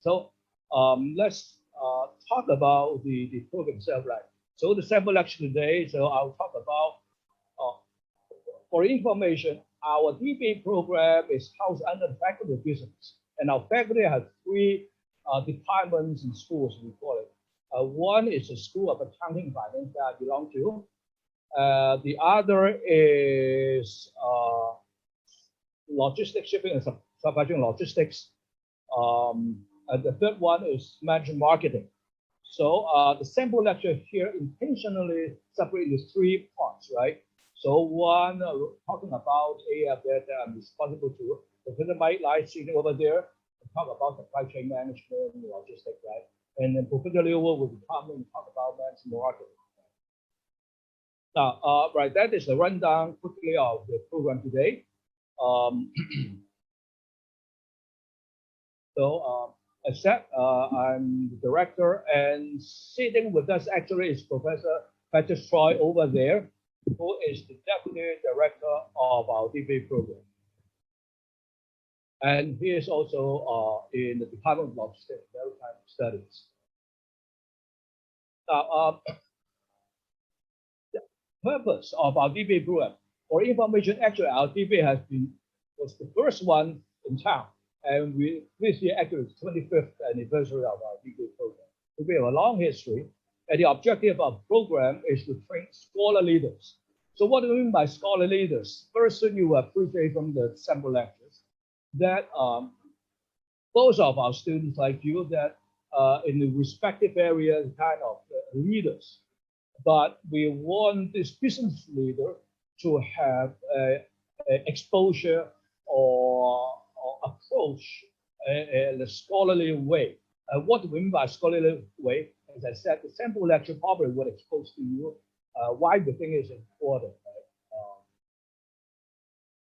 So let's talk about the program itself, right? So the sample lecture today, so I'll talk about, for information, our DBA program is housed under the Faculty of Business. And our faculty has three departments in schools, we call it. One is the School of Accounting and Finance that I belong to. The other is Logistics, Shipping and Supply Chain Logistics. And the third one is Management Marketing. So the sample lecture here intentionally separated into three parts, right? So one, talking about AF that I'm responsible to. Professor Mike Lai sitting over there, talk about supply chain management, logistics, right? And then Professor Liu will come and talk about management marketing. Now, right, that is the rundown quickly of the program today. As said, I'm the director, and sitting with us actually is Professor Patrick Troy over there, who is the deputy director of our DBA program. And he is also in the Department of Logistics and Maritime Studies. Now, the purpose of our DBA program, for information, actually our DBA was the first one in town. And this year actually is 25th anniversary of our DBA program. So we have a long history, and the objective of the program is to train scholar leaders. So what do we mean by scholar leaders? First, you appreciate from the sample lectures that those of our students like you that in the respective areas kind of leaders, but we want this business leader to have exposure or approach in a scholarly way. What do we mean by scholarly way? As I said, the sample lecture probably will expose to you why the thing is important.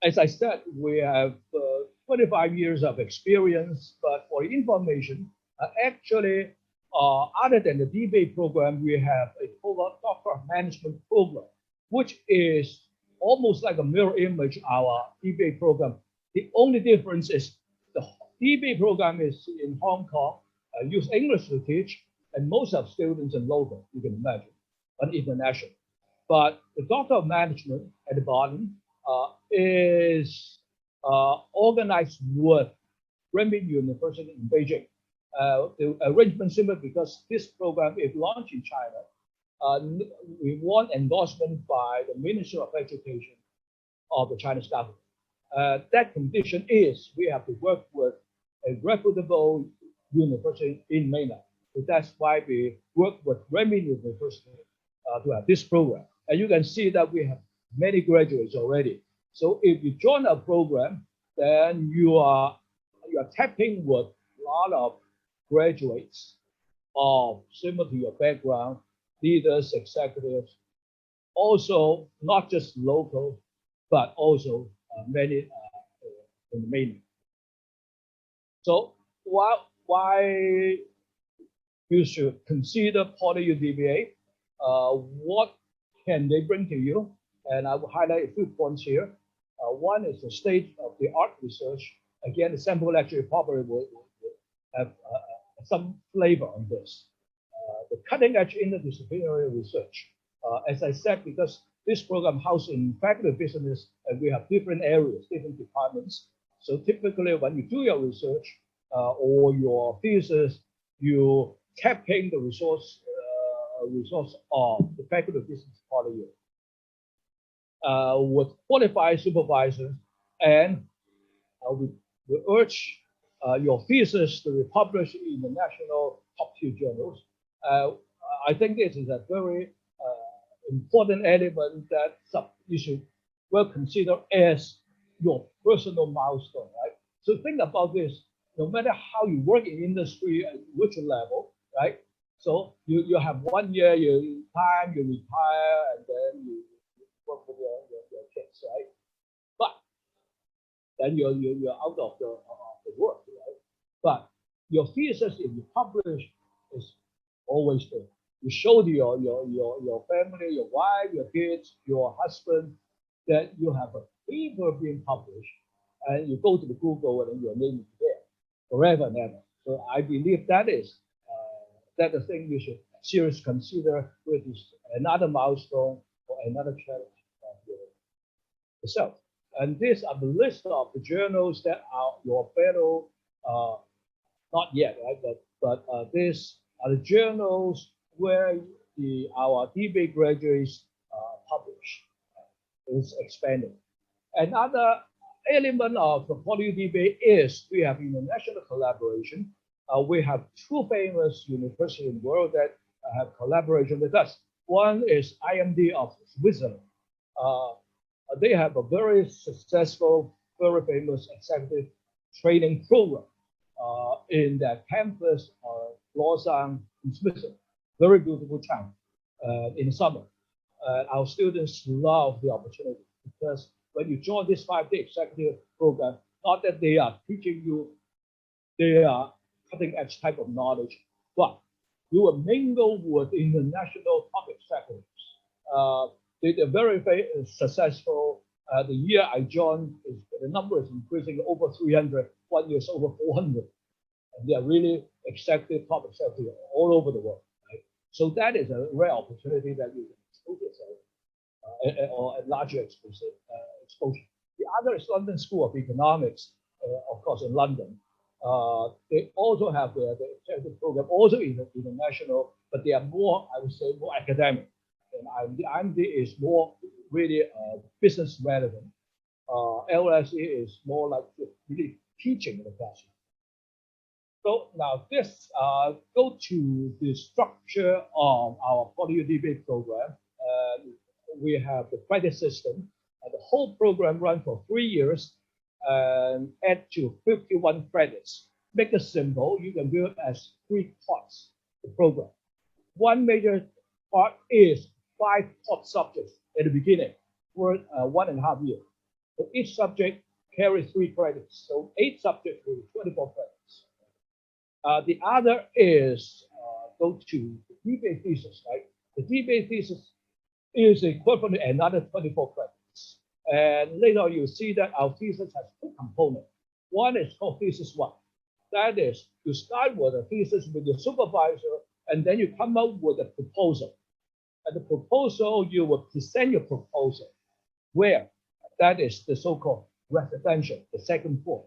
Right? As I said, we have 25 years of experience, but for information, actually, other than the DBA program, we have a Doctoral Management program, which is almost like a mirror image of our DBA program. The only difference is the DBA program is in Hong Kong, use English to teach, and most of students are local, you can imagine, but international. But the Doctor of Management at the bottom is organized with Renmin University in Beijing. The arrangement simply because this program, if launched in China, we want endorsement by the Ministry of Education of the Chinese government. That condition is we have to work with a reputable university in mainland. So that's why we work with Renmin University to have this program. And you can see that we have many graduates already. So if you join a program, then you are tapping with a lot of graduates of similar to your background, leaders, executives, also not just local, but also many in the mainland. So why you should consider PolyU DBA? What can they bring to you? And I will highlight a few points here. One is the state-of-the-art research. Again, the sample lecture probably will have some flavor on this. The cutting-edge interdisciplinary research. As I said, because this program housed in Faculty of Business, and we have different areas, different departments. So typically, when you do your research or your thesis, you tapping the resource of the Faculty of Business PolyU. With qualified supervisors, and we urge your thesis to be published in the national top-tier journals. I think this is a very important element that you should well consider as your personal milestone, right? So think about this, no matter how you work in industry at which level, right? So you have 1 year, you retire, and then you work with your kids, right? But then you're out of the work, right? But your thesis, if you publish, is always there. You show to your family, your wife, your kids, your husband, that you have a paper being published, and you go to the Google and your name is there forever and ever. So I believe that is that the thing you should seriously consider with another milestone or another challenge of yourself. And these are the list of the journals that are your fellow, not yet, right? But these are the journals where our DBA graduates publish. It's expanding. Another element of the PolyDBA is we have international collaboration. We have two famous universities in the world that have collaboration with us. One is IMD of Switzerland. They have a very successful, very famous executive training program in their campus of Lausanne in Switzerland. Very beautiful town in summer. Our students love the opportunity because when you join this 5-day executive program, not that they are teaching you, they are cutting edge type of knowledge, but you will mingle with international top executives. They're very successful. The year I joined, the number is increasing over 300. 1 year is over 400. And they are really executive, top executive all over the world. Right? So that is a rare opportunity that you can expose yourself or a larger exposure. The other is London School of Economics, of course, in London. They also have the executive program, also international, but they are more, I would say, more academic. And IMD is more really business relevant. LSE is more like really teaching in the classroom. So now this go to the structure of our PolyDBA program. We have the credit system. The whole program runs for 3 years and add to 51 credits. Make it simple. You can do it as 3 parts, the program. One major part is 5 top subjects at the beginning for 1.5 years. So each subject carries 3 credits. So 8 subjects with 24 credits. The other is go to the DBA thesis, right? The DBA thesis is equivalent to another 24 credits. And later on, you see that our thesis has 2 components. One is called thesis 1. That is, you start with a thesis with your supervisor, and then you come up with a proposal. And the proposal, you will present your proposal. Where? That is the so-called residential, the second form.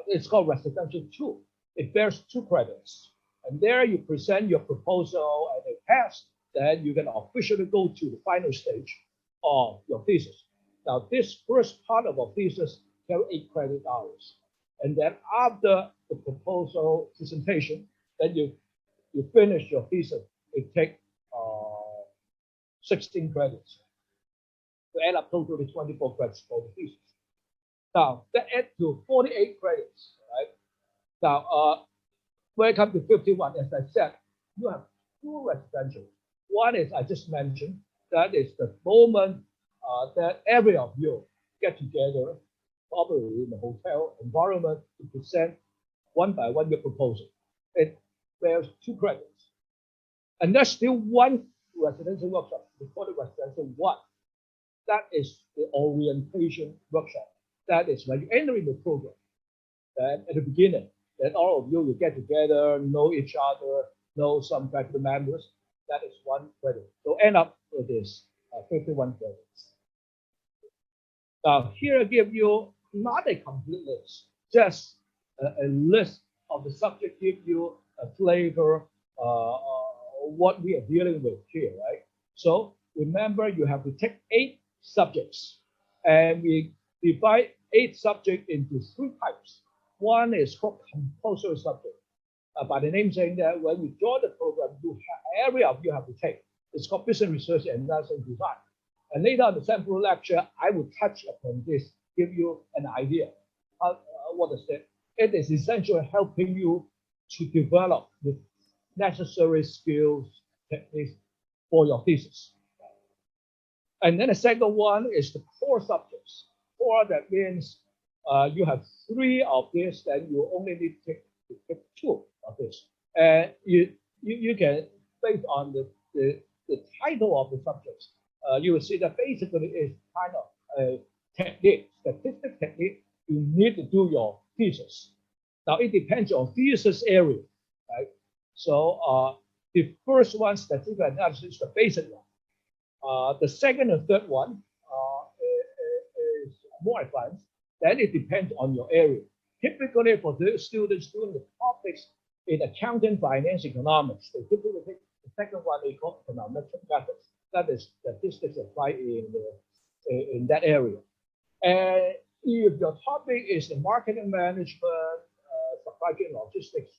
It's called residential 2. It bears 2 credits. And there you present your proposal and it passed, then you can officially go to the final stage of your thesis. Now, this first part of our thesis carries 8 credit hours. And then after the proposal presentation, then you finish your thesis. It takes 16 credits to add up totally 24 credits for the thesis. Now, that adds to 48 credits, right? Now, when it comes to 51, as I said, you have 2 residential. One is, I just mentioned, that is the moment that every of you get together, probably in the hotel environment, to present one by one your proposal. It bears 2 credits. And there's still 1 residential workshop, we call it residential 1. That is the orientation workshop. That is when you enter in the program. And at the beginning, that all of you get together, know each other, know some faculty members. That is 1 credit. So end up with this 51 credits. Now here I give you not a complete list, just a list of the subject, give you a flavor what we are dealing with here, right? So remember, you have to take 8 subjects, and we divide 8 subjects into 3 types. One is called compulsory subject. By the name saying that when you join the program, every of you have to take. It's called business research and analysis design. And later on the sample lecture, I will touch upon this, give you an idea. What is it? It is essentially helping you to develop the necessary skills, techniques for your thesis. And then the second one is the core subjects. Core, that means you have 3 of this, then you only need to take 2 of this. And you can, based on the title of the subjects, you will see that basically it's kind of a technique, statistic technique you need to do your thesis. Now it depends on thesis area, right? So the first one, statistical analysis, is the basic one. The second and third one is more advanced. Then it depends on your area. Typically, for the students doing the topics in accounting, finance, economics, they typically take the second one they call econometric methods. That is statistics applied in that area. And if your topic is the marketing management, supply chain logistics,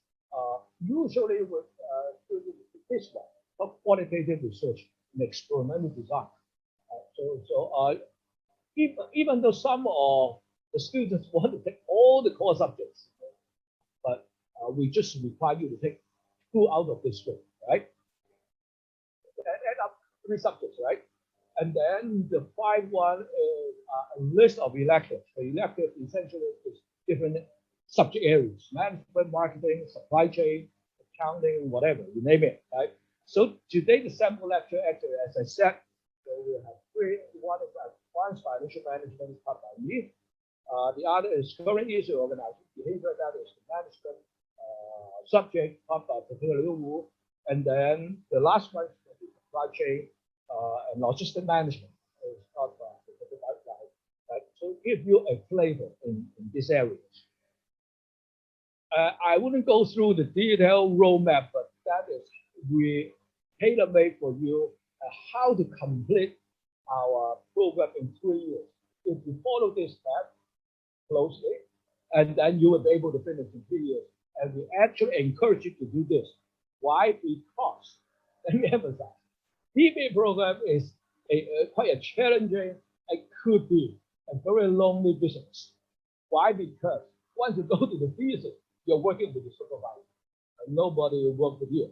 usually with this one, qualitative research and experimental design. Even though some of the students want to take all the core subjects, but we just require you to take 2 out of this 3, right? Add up 3 subjects, right? And then the 5th one is a list of electives. The elective essentially is different subject areas: management, marketing, supply chain, accounting, whatever, you name it, right? So today the sample lecture, actually, as I said, so we have 3. One is advanced financial management, taught by me. The other is current issue organizing behavior, that is the management subject, taught by Professor Liu Wu. And then the last one is supply chain and logistic management, is taught by Professor Liu, right? So give you a flavor in these areas. I wouldn't go through the detailed roadmap, but that is we tailor-made for you how to complete our program in 3 years. If you follow this path closely, and then you will be able to finish in 3 years. And we actually encourage you to do this. Why? Because, let me emphasize, DBA program is quite a challenging, it could be a very lonely business. Why? Because once you go to the thesis, you're working with the supervisor, and nobody will work with you.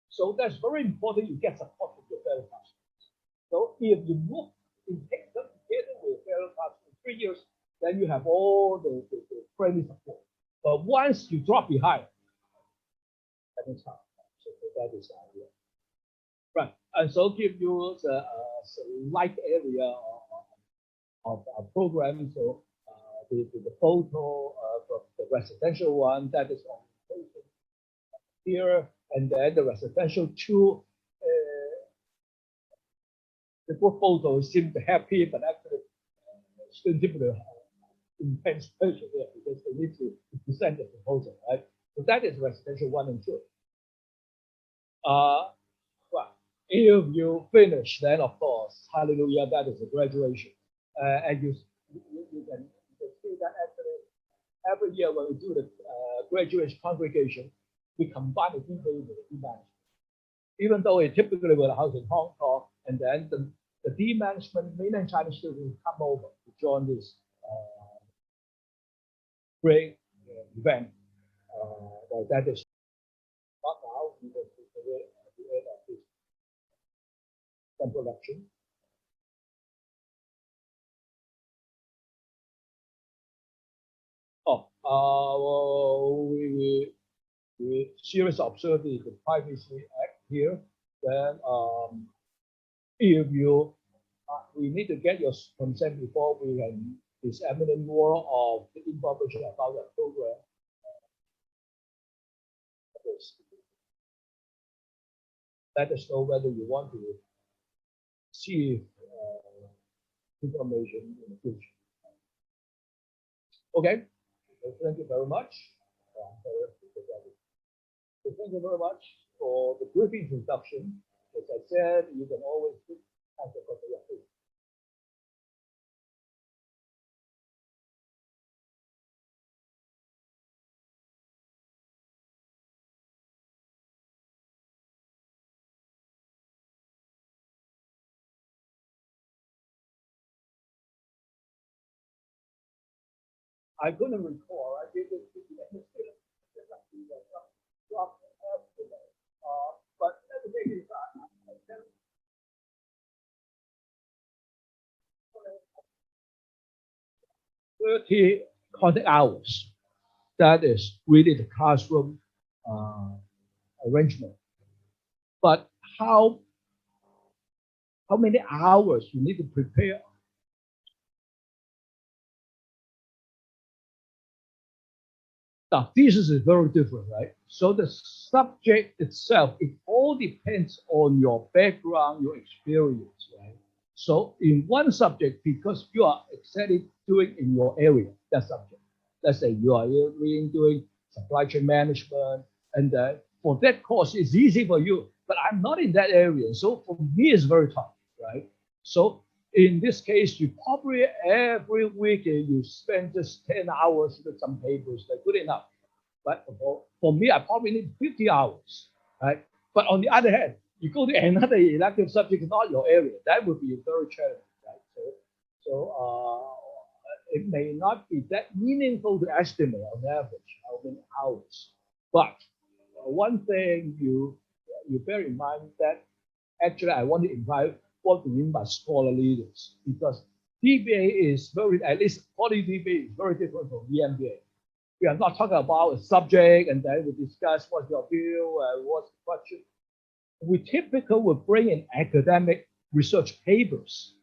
So that's very important. You get support from your fellow classmates. So if you move in take them together with fellow classmates in 3 years, then you have all the friendly support. But once you drop behind, that is hard. So that is the idea. Right. And so give you the light area of our program. So the photo from the residential one, that is on here, and then the residential 2, the group photo seems happy, but actually still typically intense pressure there because they need to present the proposal, right? So that is residential 1 and 2. Well, if you finish, then of course, hallelujah, that is a graduation. And you can see that actually every year when we do the graduation congregation, we combine the DBA with the D management. Even though it typically will house in Hong Kong, and then the D management, mainland Chinese students come over to join this great event. That is not now, because it's at the end of this sample lecture. We seriously observe the Privacy Act here. Then, if you, we need to get your consent before we can disseminate more of the information about the program. Let us know whether you want to see information in the future. Okay, thank you very much. Thank you very much for the brief introduction. As I said, you can always answer questions. I couldn't recall. I did it. But the thing is, 30 contact hours. That is really the classroom arrangement. But how many hours you need to prepare Now, thesis is very different, right? So the subject itself, it all depends on your background, your experience, right? So in one subject, because you are exactly doing in your area, that subject. Let's say you are doing supply chain management, and for that course, it's easy for you, but I'm not in that area. So for me, it's very tough, right? So in this case, you probably every week you spend just 10 hours with some papers, that's good enough. But for me, I probably need 50 hours, right? But on the other hand, you go to another elective subject, not your area, that would be very challenging, right? So it may not be that meaningful to estimate on average how many hours. But one thing you bear in mind that actually I want to invite what we mean by scholar leaders, because DBA is very, at least poly DBA is very different from EMBA. We are not talking about a subject and then we discuss what's your view, what's the question. We typically will bring in academic research papers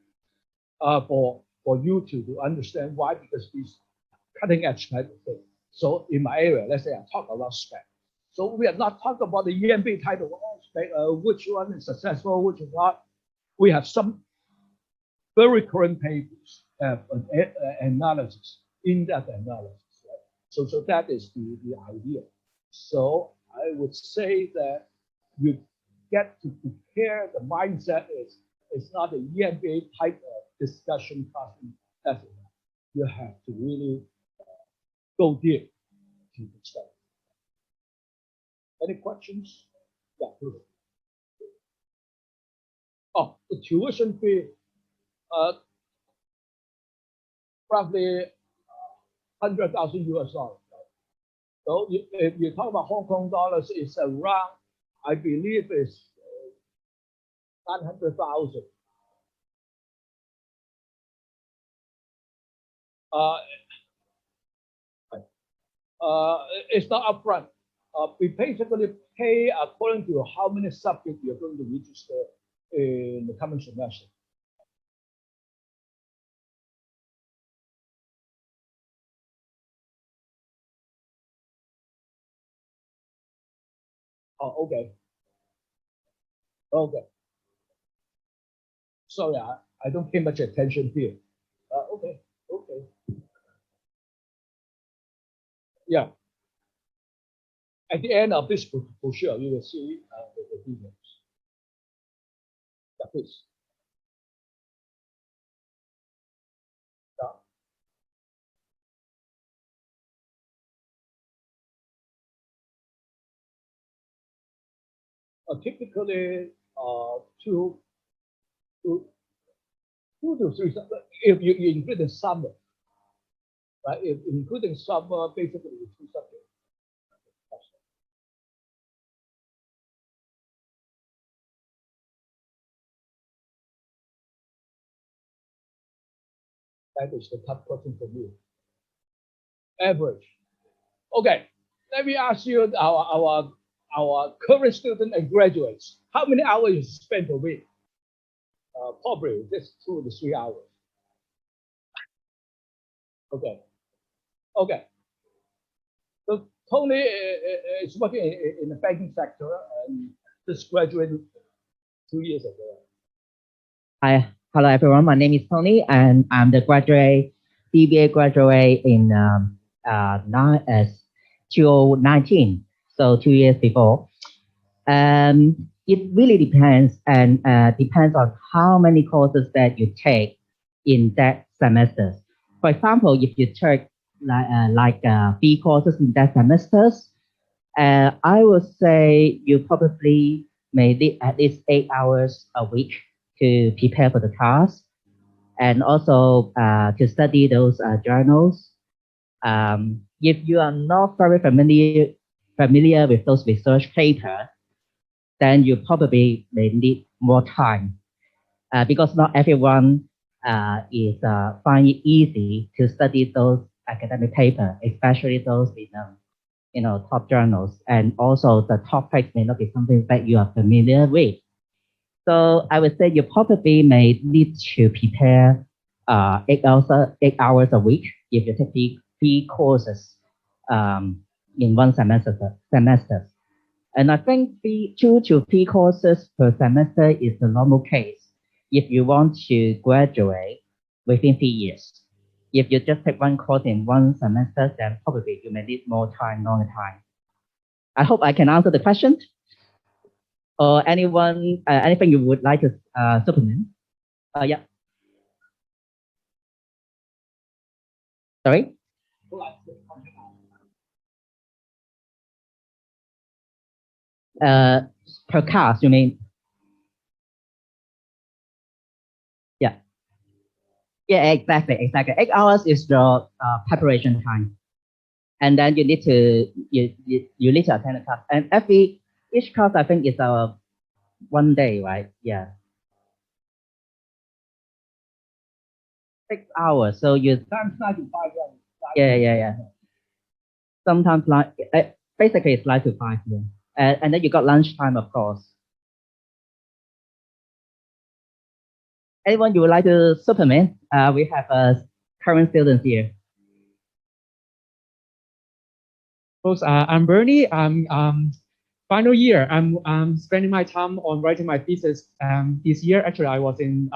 for you to understand why, because these cutting edge type of thing. So in my area, let's say I talk about spec. So we are not talking about the EMB type of spec, which one is successful, which is not. We have some very current papers, analysis, in-depth analysis. Right? So that is the idea. So I would say that you get to prepare, the mindset is it's not an EMBA type of discussion classroom. That's enough. You have to really go deep to the study. Any questions? Yeah, please. Oh, the tuition fee, roughly 100,000 US dollars. So if you talk about Hong Kong dollars, it's around, I believe it's 900,000. It's not upfront. We basically pay according to how many subjects you're going to register in the coming semester. Oh, okay. Okay. Sorry, I don't pay much attention here. Okay. Okay. Yeah. At the end of this brochure, you will see the details. Yeah, please. Yeah. Typically, two, two, 2 to 3, if you include the summer, right? If including summer, basically 2 subjects. That is the tough question for you. Average. Okay, let me ask you our current student and graduates. How many hours you spend per week? Probably just 2 to 3 hours. Okay. Okay. So Tony is working in the banking sector and just graduated 2 years ago. Hi, hello everyone. My name is Tony, and I'm the DBA graduate in 2019, so 2 years before. It really depends, and depends on how many courses that you take in that semester. For example, if you take like 3 courses in that semester, I would say you probably may need at least 8 hours a week to prepare for the class, and also to study those journals. If you are not very familiar with those research papers, then you probably may need more time, because not everyone is find it easy to study those academic papers, especially those in top journals, and also the topics may not be something that you are familiar with. So I would say you probably may need to prepare 8 hours a week if you take 3 courses in one semester. And I think 2 to 3 courses per semester is the normal case if you want to graduate within 3 years. If you just take one course in one semester, then probably you may need more time, longer time. I hope I can answer the question. Or anyone, anything you would like to supplement? Yeah. Sorry? Per class, you mean? Yeah. Yeah, exactly. 8 hours is your preparation time. And then you need to you need to attend a class. And each class I think is 1 day, right? Yeah. 6 hours. So you Times 9 to 5. yeah. Sometimes basically it's 9 to 5. Yeah. And then you got lunchtime, of course. Anyone you would like to supplement? We have current students here. Folks, I'm Bernie. I'm final year. I'm spending my time on writing my thesis this year. Actually, I was in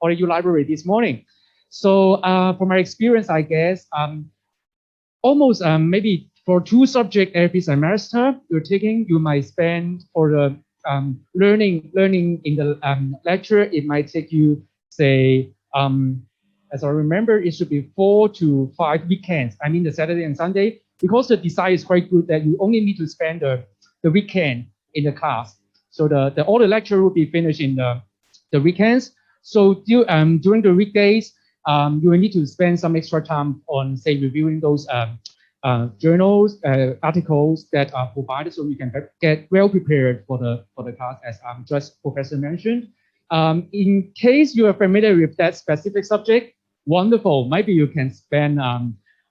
PolyU library this morning. So from my experience, I guess almost maybe for 2 subjects every semester you're taking, you might spend for the learning in the lecture. It might take you, say, as I remember, it should be 4 to 5 weekends. I mean the Saturday and Sunday, because the design is quite good that you only need to spend the weekend in the class. So all the lecture will be finished in the weekends. So during the weekdays, you will need to spend some extra time on, say, reviewing those journals, articles that are provided, so you can get well prepared for the class, as just Professor mentioned. In case you are familiar with that specific subject, wonderful. Maybe you can spend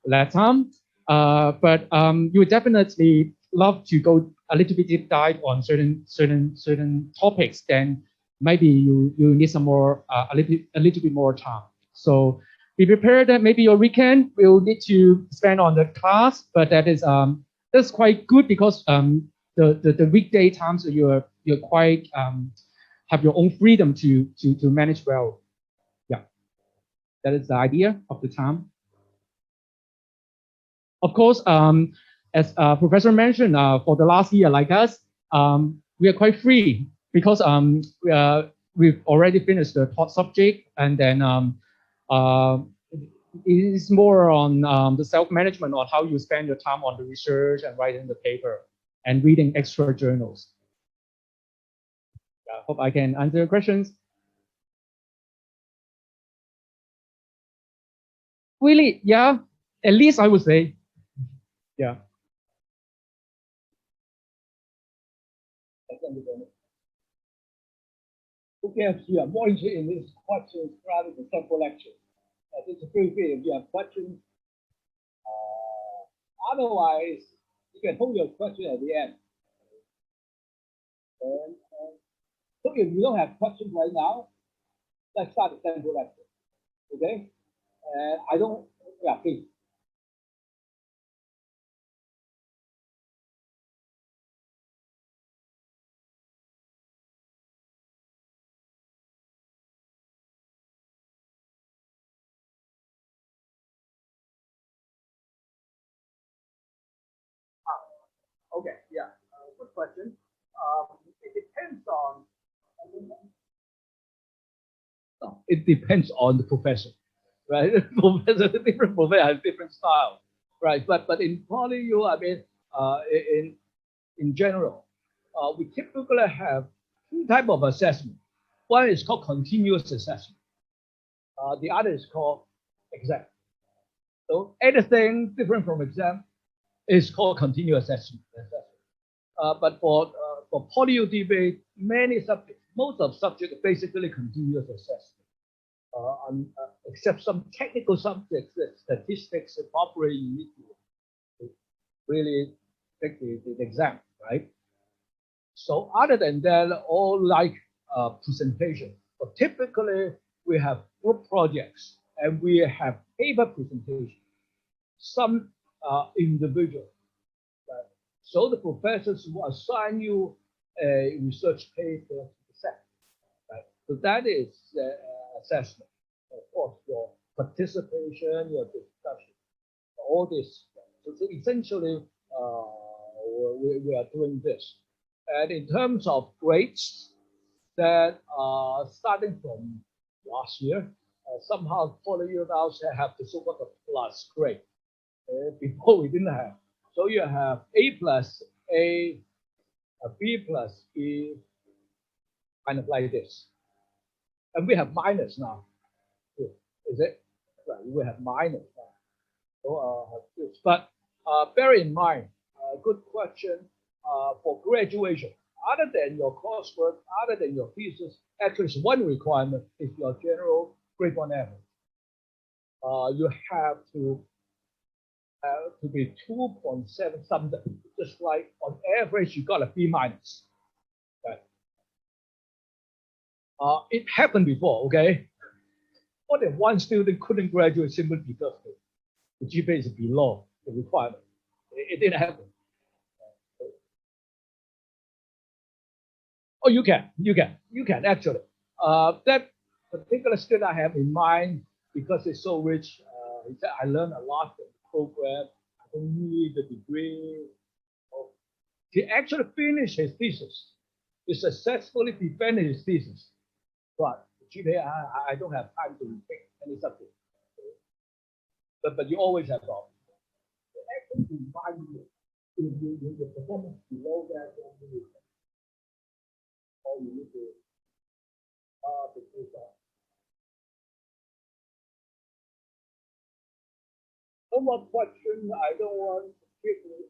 less time, but you would definitely love to go a little bit deep dive on certain topics. Then maybe you need some more a little bit more time. So be prepared that maybe your weekend will need to spend on the class, but that's quite good, because the weekday times you're quite have your own freedom to manage well. Yeah, that is the idea of the time. Of course, as Professor mentioned, for the last year, like us, we are quite free, because we've already finished the top subject, and then it's more on the self-management on how you spend your time on the research and writing the paper and reading extra journals. I hope I can answer your questions. Really, yeah, at least I would say, yeah. Okay, if you are more interested in these questions rather than sample lectures, it's free if you have questions. Otherwise, you can hold your question at the end. And, so if you don't have questions right now, let's start the sample lecture. Okay? I don't, yeah, please. Okay, yeah, good question. It depends on. No, it depends on the professor, right? Different professor has different style, right? But in PolyU, I mean, in general, we typically have 2 types of assessment. One is called continuous assessment. The other is called exam. So anything different from exam is called continuous assessment. But for PolyU DBA, most of subjects are basically continuous assessment. Except some technical subjects, statistics, probably you need to really take the exam, right? So other than that, all like presentation. But typically, we have group projects and we have paper presentation. Some individual, right? So the professors will assign you a research paper to present, right? So that is assessment. Of course, your participation, your discussion, all this. So essentially, we are doing this. And in terms of grades, that starting from last year, somehow following you now have the so-called plus grade. Before we didn't have. So you have A plus A, B plus B, kind of like this. And we have minus now. Is it? Right, we have minus now. So, but bear in mind, good question for graduation. Other than your coursework, other than your thesis, actually one requirement is your general grade 1 average. You have to be 2.7 something, just like on average you got a B minus. Okay. It happened before, okay? More than one student couldn't graduate simply because the GPA is below the requirement. It didn't happen. Oh, you can actually. That particular student I have in mind, because it's so rich, he said, I learned a lot from the program. I don't need the degree. He actually finished his thesis. He successfully defended his thesis. But GPA, I don't have time to take any subject. But you always have problems. Actually, combine the performance below that, all you need to no more question. I don't want to give you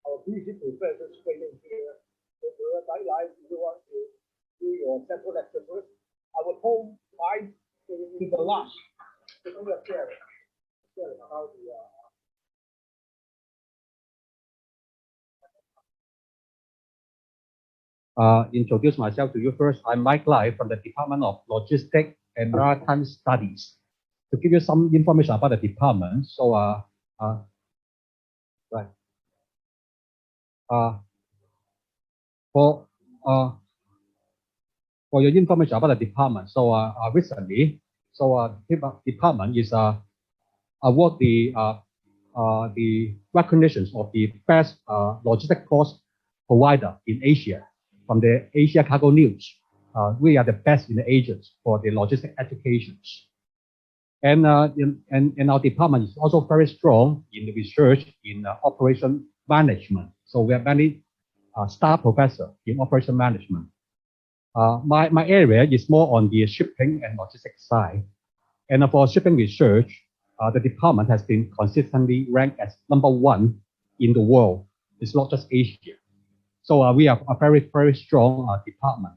our busy professors waiting here. If you want to do your sample lecture first, I will hold mine to the last. Introduce myself to you first. I'm Mike Lai from the Department of Logistic and Maritime Studies. To give you some information about the department, so right. For your information about the department, so recently, so department is award the recognitions of the best logistic course provider in Asia from the Asia Cargo News. We are the best in the Asia for the logistic educations. And our department is also very strong in the research in operation management. So we have many staff professors in operation management. My area is more on the shipping and logistics side. And for shipping research, the department has been consistently ranked as #1 in the world. It's not just Asia. So we are a very, very strong department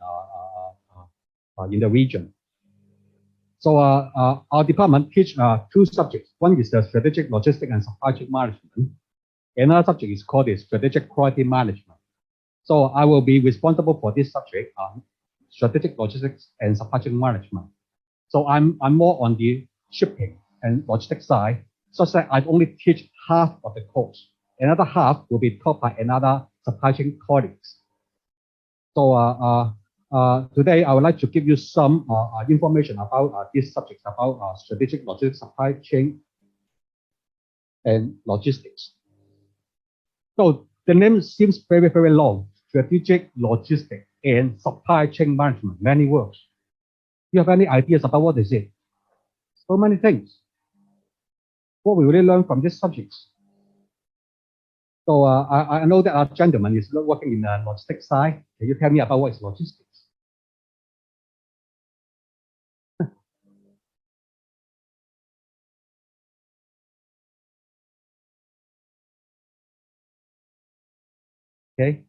in the region. So our department teach 2 subjects. One is the strategic logistics and supply chain management. Another subject is called the strategic quality management. So I will be responsible for this subject, strategic logistics and supply chain management. So I'm more on the shipping and logistics side, such that I only teach half of the course. Another half will be taught by another supply chain colleagues. So today I would like to give you some information about these subjects, about strategic logistics, supply chain, and logistics. So the name seems very, very long: strategic logistics and supply chain management. Many words. You have any ideas about what is it? So many things. What we really learn from these subjects. So I know that our gentleman is working in the logistics side. Can you tell me about what is logistics? Okay.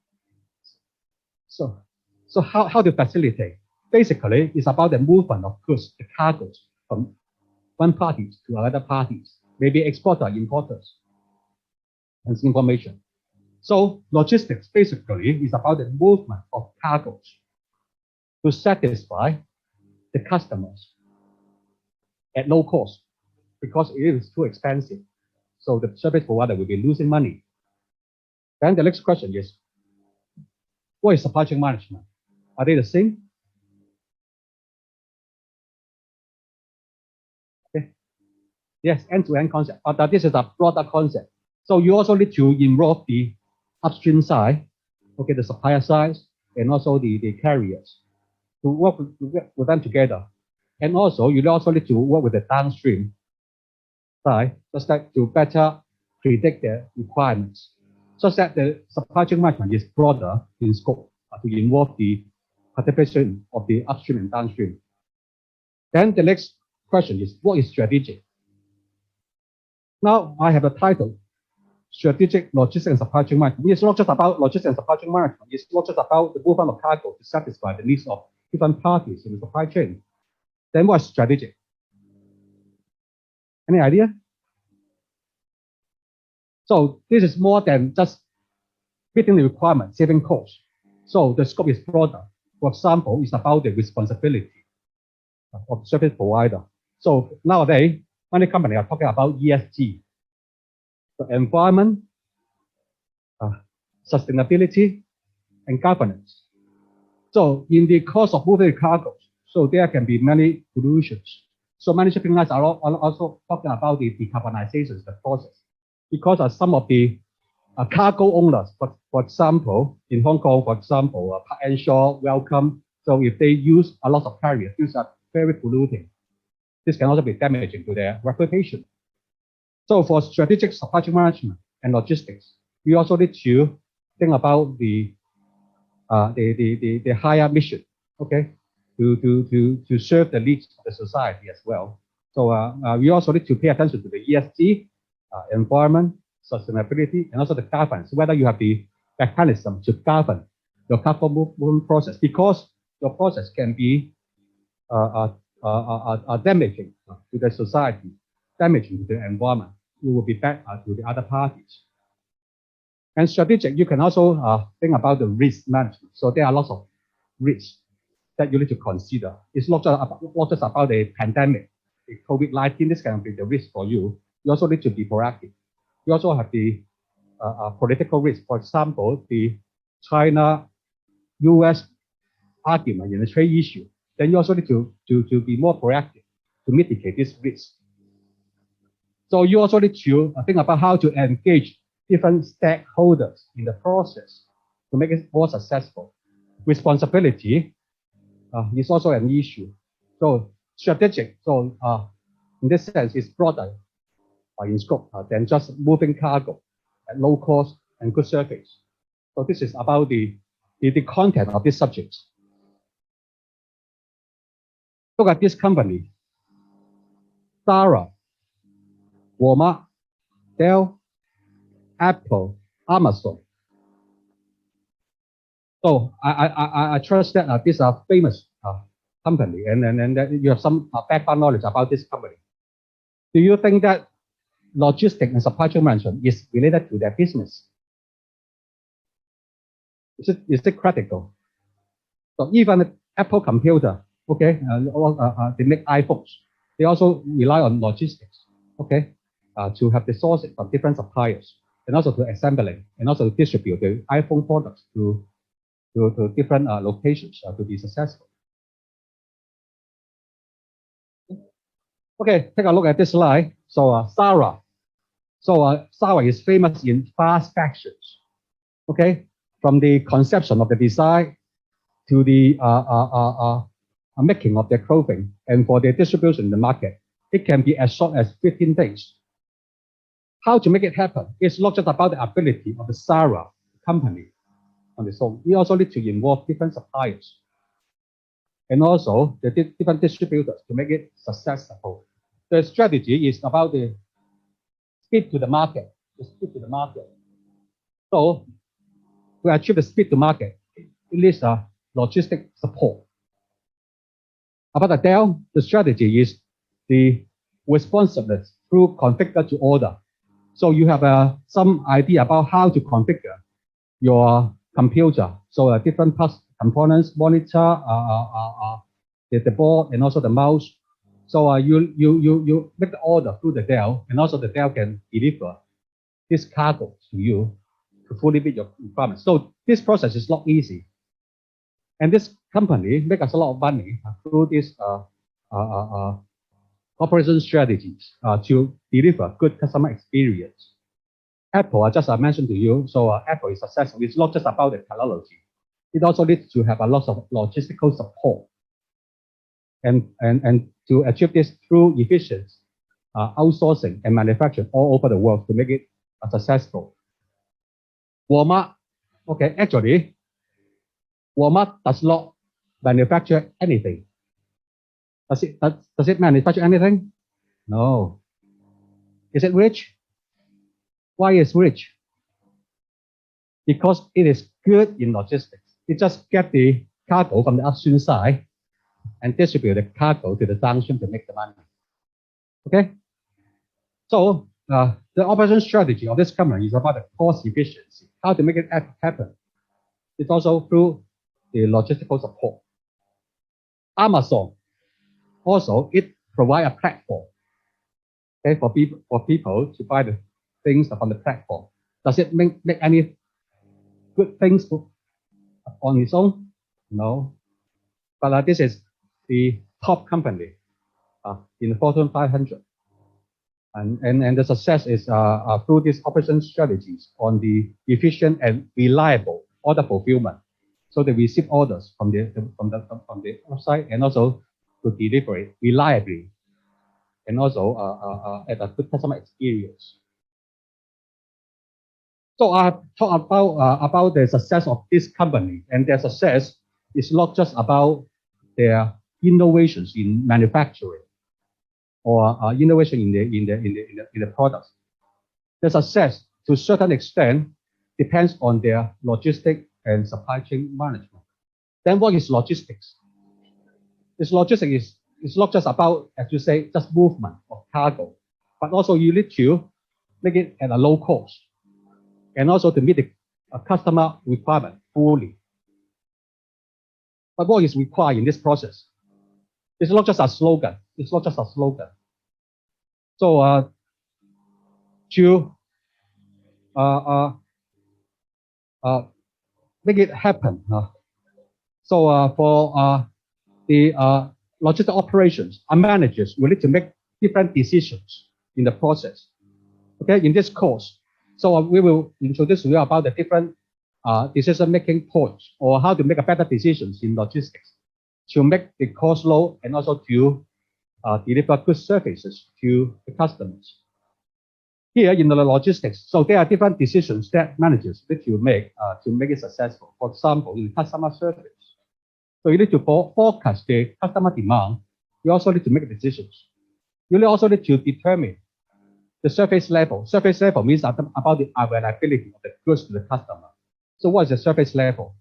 So how to facilitate? Basically, it's about the movement of goods, the cargos, from one party to another parties, maybe exporter, importers, and information. So logistics basically is about the movement of cargos to satisfy the customers at low cost, because it is too expensive. So the service provider will be losing money. Then the next question is, what is supply chain management? Are they the same? Okay. Yes, end-to-end concept, but this is a broader concept. So you also need to involve the upstream side, okay, the supplier side, and also the carriers to work with them together. And also, you also need to work with the downstream side, such that to better predict their requirements, such that the supply chain management is broader in scope to involve the participation of the upstream and downstream. Then the next question is, what is strategic? Now I have a title, Strategic Logistics and Supply Chain Management. It's not just about logistics and supply chain management. It's not just about the movement of cargo to satisfy the needs of different parties in the supply chain. Then what's strategic? Any idea? So this is more than just meeting the requirement, saving costs. So the scope is broader. For example, it's about the responsibility of the service provider. So nowadays, many companies are talking about ESG, the environment, sustainability, and governance. So in the course of moving cargoes, so there can be many pollutions. So many shipping lines are also talking about the decarbonization, the process, because some of the cargo owners, for example, in Hong Kong, for example, Park and Shore, Welcome. So if they use a lot of carriers, these are very polluting. This can also be damaging to their reputation. So for strategic supply chain management and logistics, we also need to think about the higher mission, okay, to serve the needs of the society as well. So we also need to pay attention to the ESG, environment, sustainability, and also the governance, whether you have the mechanism to govern your cargo movement process, because your process can be damaging to the society, damaging to the environment. It will be bad to the other parties. And strategic, you can also think about the risk management. So there are lots of risks that you need to consider. It's not just about the pandemic, the COVID-19. This can be the risk for you. You also need to be proactive. You also have the political risk. For example, the China-US argument in the trade issue. Then you also need to be more proactive to mitigate this risk. So you also need to think about how to engage different stakeholders in the process to make it more successful. Responsibility is also an issue. So strategic, so in this sense, is broader in scope than just moving cargo at low cost and good service. So this is about the content of this subject. Look at this company, Zara, Walmart, Dell, Apple, Amazon. So I trust that these are famous company, and that you have some background knowledge about this company. Do you think that logistics and supply chain management is related to their business? Is it critical? So even Apple computer, okay, they make iPhones. They also rely on logistics, okay, to have the sources from different suppliers, and also to assembling, and also to distribute the iPhone products to different locations to be successful. Okay, take a look at this slide. So Zara. So Zara is famous in fast fashions. Okay, from the conception of the design to the making of their clothing, and for their distribution in the market, it can be as short as 15 days. How to make it happen? It's not just about the ability of the Zara company on its own. We also need to involve different suppliers and also the different distributors to make it successful. The strategy is about the speed to the market. So to achieve the speed to market, it needs logistic support. About the Dell, the strategy is the responsiveness through configure to order. So you have some idea about how to configure your computer. So different parts, components, monitor, the board, and also the mouse. So you make the order through the Dell, and also the Dell can deliver this cargo to you to fully meet your requirements. So this process is not easy. And this company makes us a lot of money through this operation strategies to deliver good customer experience. Apple, I just mentioned to you, so Apple is successful. It's not just about the technology. It also needs to have a lot of logistical support. And to achieve this through efficient outsourcing and manufacturing all over the world to make it successful. Walmart, okay, actually, Walmart does not manufacture anything. Does it manufacture anything? No. Is it rich? Why is rich? Because it is good in logistics. It just get the cargo from the upstream side and distribute the cargo to the downstream to make the money. Okay? So the operation strategy of this company is about the cost efficiency, how to make it happen. It's also through the logistical support. Amazon, also, it provides a platform, okay, for people to buy the things on the platform. Does it make any good things on its own? No. But this is the top company in the Fortune 500. And the success is through these operation strategies on the efficient and reliable order fulfillment. So they receive orders from the website and also to deliver it reliably and also at a good customer experience. So I talk about the success of this company, and their success is not just about their innovations in manufacturing or innovation in the products. The success, to a certain extent, depends on their logistic and supply chain management. Then what is logistics? Logistics is not just about, as you say, just movement of cargo, but also you need to make it at a low cost and also to meet the customer requirement fully. But what is required in this process? It's not just a slogan. It's not just a slogan. So to make it happen. So for the logistic operations, our managers will need to make different decisions in the process. Okay, in this course, so we will introduce you about the different decision-making points or how to make a better decisions in logistics to make the cost low and also to deliver good services to the customers. Here in the logistics, so there are different decisions that managers need to make it successful. For example, in customer service, so you need to forecast the customer demand. You also need to make decisions. You also need to determine the service level. Service level means about the availability of the goods to the customer. So what is the service level?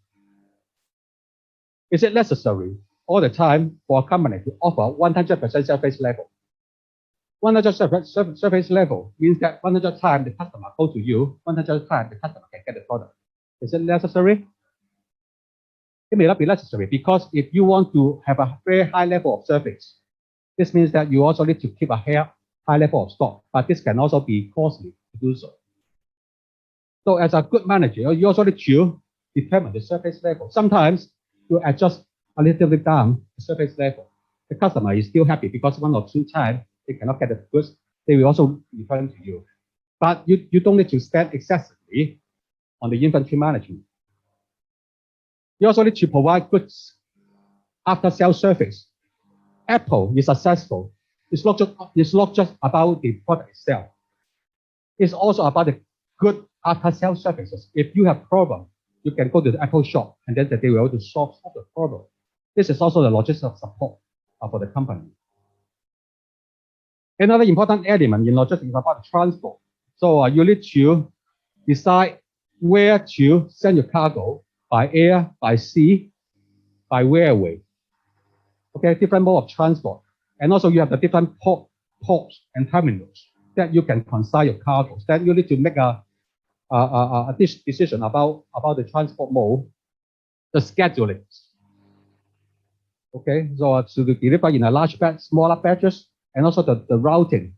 Is it necessary all the time for a company to offer 100% service level? 100% service level means that 100 times the customer goes to you, 100 times the customer can get the product. Is it necessary? It may not be necessary, because if you want to have a very high level of service, this means that you also need to keep a high level of stock, but this can also be costly to do so. So as a good manager, you also need to determine the service level. Sometimes you adjust a little bit down the service level. The customer is still happy because 1 or 2 times they cannot get the goods, they will also return to you. But you don't need to spend excessively on the inventory management. You also need to provide goods after-sales service. Apple is successful. It's not just about the product itself. It's also about the good after-sales services. If you have problem, you can go to the Apple shop and then they will be able to solve the problem. This is also the logistics support for the company. Another important element in logistics is about transport. So you need to decide where to send your cargo, by air, by sea, by railway. Okay, different mode of transport. And also you have the different ports and terminals that you can consign your cargoes. Then you need to make a decision about the transport mode, the scheduling. Okay, so to deliver in a large batch, smaller batches, and also the routing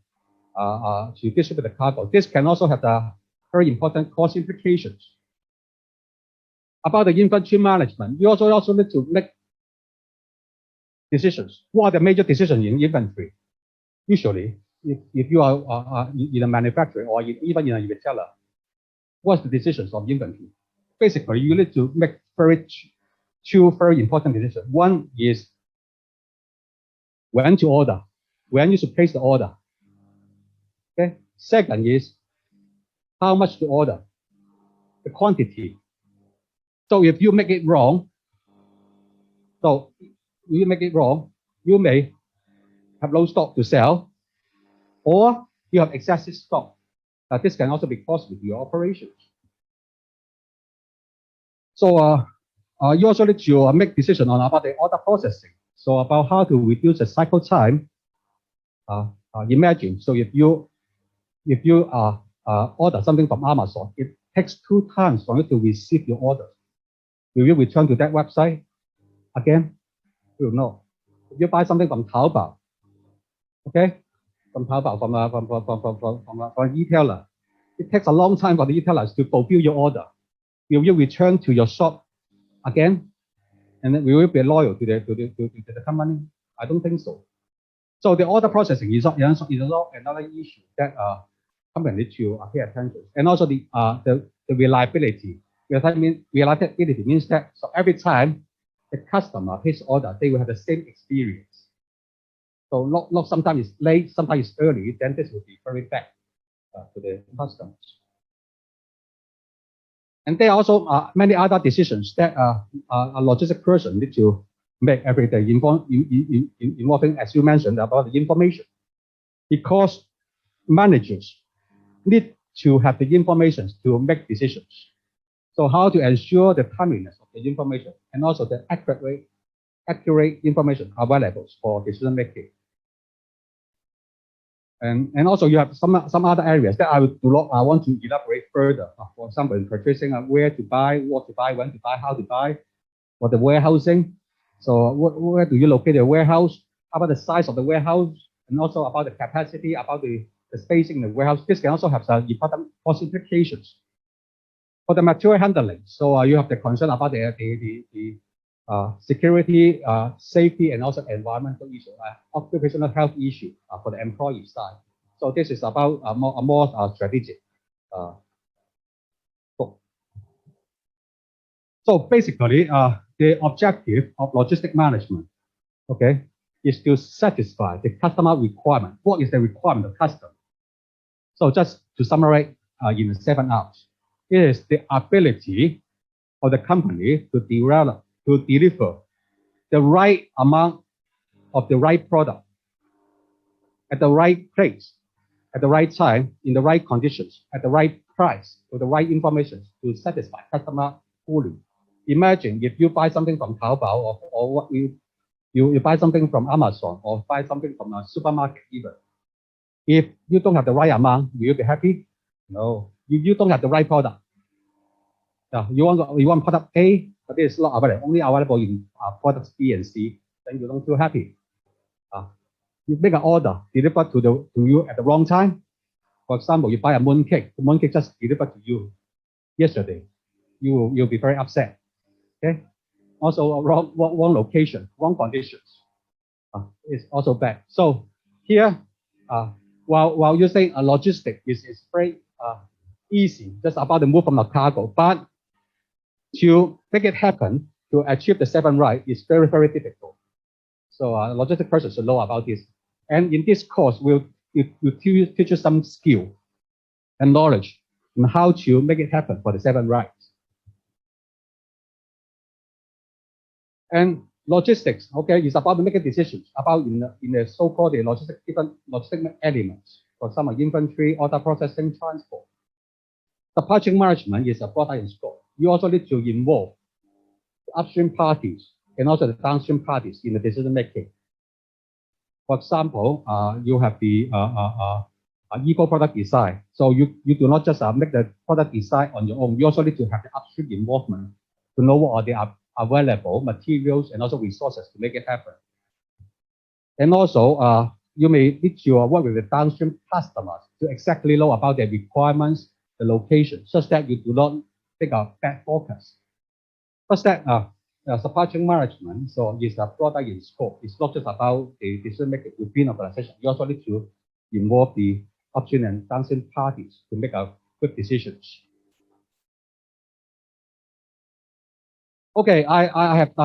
to distribute the cargo. This can also have the very important cost implications. about the inventory management, you also need to make decisions. What are the major decisions in inventory? Usually, if you are in a manufacturer or even in a retailer, what's the decisions of inventory? Basically, you need to make two very important decisions. One is when to order, when you should place the order. Okay. Second is how much to order, the quantity. So if you make it wrong, you may have low stock to sell, or you have excessive stock. This can also be costly to your operations. So you also need to make decisions on about the order processing. So about how to reduce the cycle time. Imagine, so if you order something from Amazon, it takes 2 times for you to receive your order. Will you return to that website again? You will not. If you buy something from Taobao, okay, from Taobao, from a retailer, it takes a long time for the retailers to fulfill your order. Will you return to your shop again? And then will you be loyal to the company? I don't think so. So the order processing is another issue that company need to pay attention. And also the reliability. Reliability means that so every time the customer pays order, they will have the same experience. So not sometimes it's late, sometimes it's early, then this will be very bad to the customers. And there are also many other decisions that a logistic person need to make every day involving, as you mentioned, about the information. Because managers need to have the information to make decisions. So how to ensure the timeliness of the information and also the accurate information available for decision making. And also you have some other areas that I want to elaborate further. For example, in purchasing, where to buy, what to buy, when to buy, how to buy, for the warehousing. So where do you locate the warehouse? How about the size of the warehouse? And also about the capacity, about the spacing in the warehouse. This can also have some important cost implications. For the material handling, so you have the concern about the security, safety, and also environmental issue, occupational health issue for the employee side. So this is about a more strategic book. So basically, the objective of logistic management, okay, is to satisfy the customer requirement. What is the requirement of customer? So just to summarize in 7 hours, it is the ability of the company to deliver the right amount of the right product at the right place, at the right time, in the right conditions, at the right price, with the right information to satisfy customer fully. Imagine if you buy something from Taobao or what you buy something from Amazon or buy something from a supermarket even. If you don't have the right amount, will you be happy? No. If you don't have the right product, you want product A, but it is not available, only available in products B and C, then you don't feel happy. You make an order delivered to you at the wrong time. For example, you buy a mooncake, the mooncake just delivered to you yesterday. You'll be very upset. Okay. Also, wrong location, wrong conditions. It's also bad. So here, while you say a logistic is very easy, just about the move from the cargo, but to make it happen, to achieve the 7 right is very, very difficult. So a logistic person should know about this. And in this course, we'll teach you some skill and knowledge on how to make it happen for the 7 rights. And logistics, okay, is about making decisions about in the so-called different logistic elements. For example, inventory, order processing, transport. Supply chain management is a broader in scope. You also need to involve the upstream parties and also the downstream parties in the decision making. For example, you have the eco product design. So you do not just make the product design on your own. You also need to have the upstream involvement to know what are the available materials and also resources to make it happen. And also, you may need to work with the downstream customers to exactly know about their requirements, the location, such that you do not take a bad focus. Such that supply chain management is a broader in scope. It's not just about the decision making within organization. You also need to involve the upstream and downstream parties to make good decisions. Okay, I have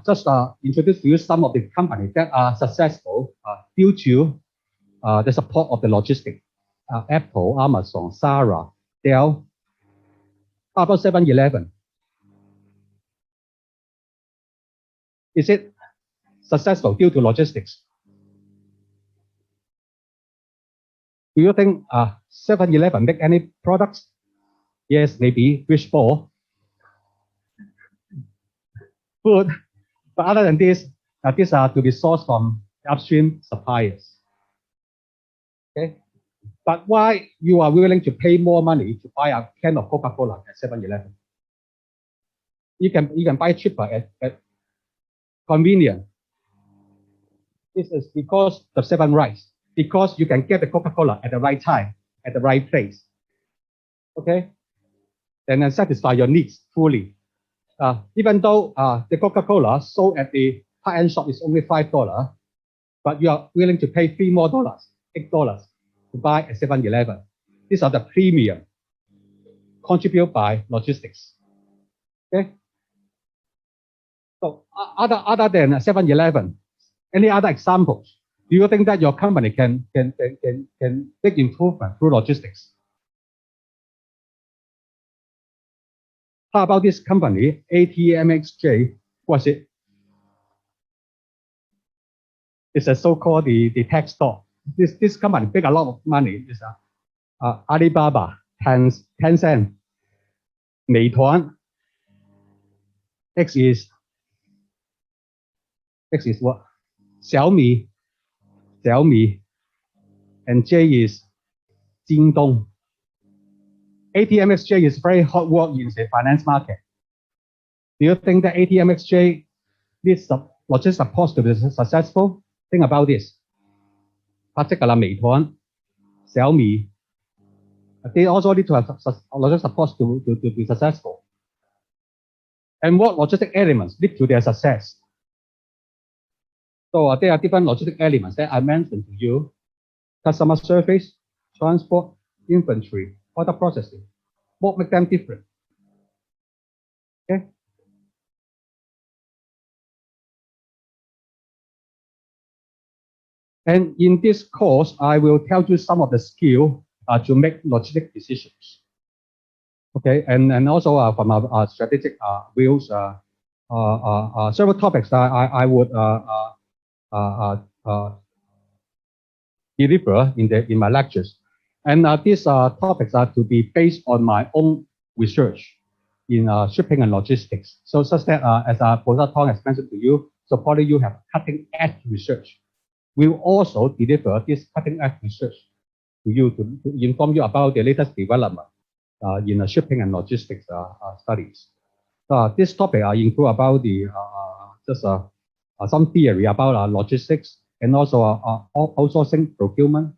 just introduced to you some of the companies that are successful due to the support of the logistic. Apple, Amazon, Zara, Dell. How about 7-Eleven? Is it successful due to logistics? Do you think 7-Eleven make any products? Yes, maybe fishbowl, food. But other than this, these are to be sourced from upstream suppliers. Okay, but why you are willing to pay more money to buy a can of Coca-Cola at 7-Eleven? You can buy cheaper at convenient. This is because the 7 rights. Because you can get the Coca-Cola at the right time, at the right place. Okay? And then satisfy your needs fully. Even though the Coca-Cola sold at the high-end shop is only $5, but you are willing to pay $3 more, $8 to buy at 7-Eleven. These are the premium contributed by logistics. Okay? So other than 7-Eleven, any other examples? Do you think that your company can make improvement through logistics? How about this company, ATMXJ? What's it? It's a so-called the tech store. This company make a lot of money. It's Alibaba, Tencent, Meituan. X is what? Xiaomi, and J is Jingdong. ATMXJ is very hard work in the finance market. Do you think that ATMXJ needs logistics support to be successful? Think about this. Particularly Meituan, Xiaomi, they also need to have logistics support to be successful. And what logistic elements lead to their success? So there are different logistic elements that I mentioned to you: customer service, transport, inventory, order processing. What makes them different? Okay. And in this course, I will tell you some of the skills to make logistic decisions. Okay, and also from our strategic views, several topics that I would deliver in my lectures. And these topics are to be based on my own research in shipping and logistics. So such that, as Professor Tong has mentioned to you, so probably you have cutting edge research. We will also deliver this cutting edge research to you to inform you about the latest development in shipping and logistics studies. This topic include about the some theory about logistics, and also outsourcing, procurement,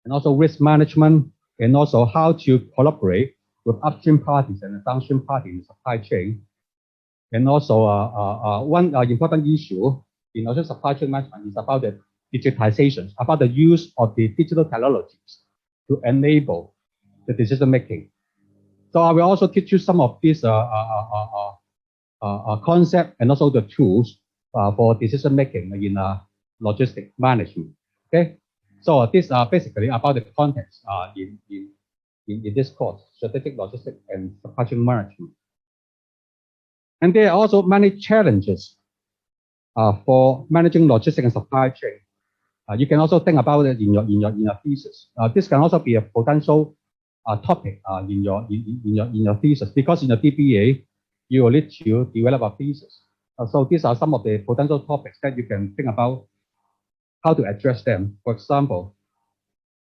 and also risk management, and also how to collaborate with upstream parties and downstream parties in the supply chain. And also one important issue in also supply chain management is about the digitization, about the use of the digital technologies to enable the decision making. So I will also teach you some of these concepts and also the tools for decision making in logistic management. Okay, so these are basically about the context in this course: strategic logistics and supply chain management. And there are also many challenges for managing logistics and supply chain. You can also think about it in your thesis. This can also be a potential topic in your thesis, because in the DBA you will need to develop a thesis. So these are some of the potential topics that you can think about how to address them. For example,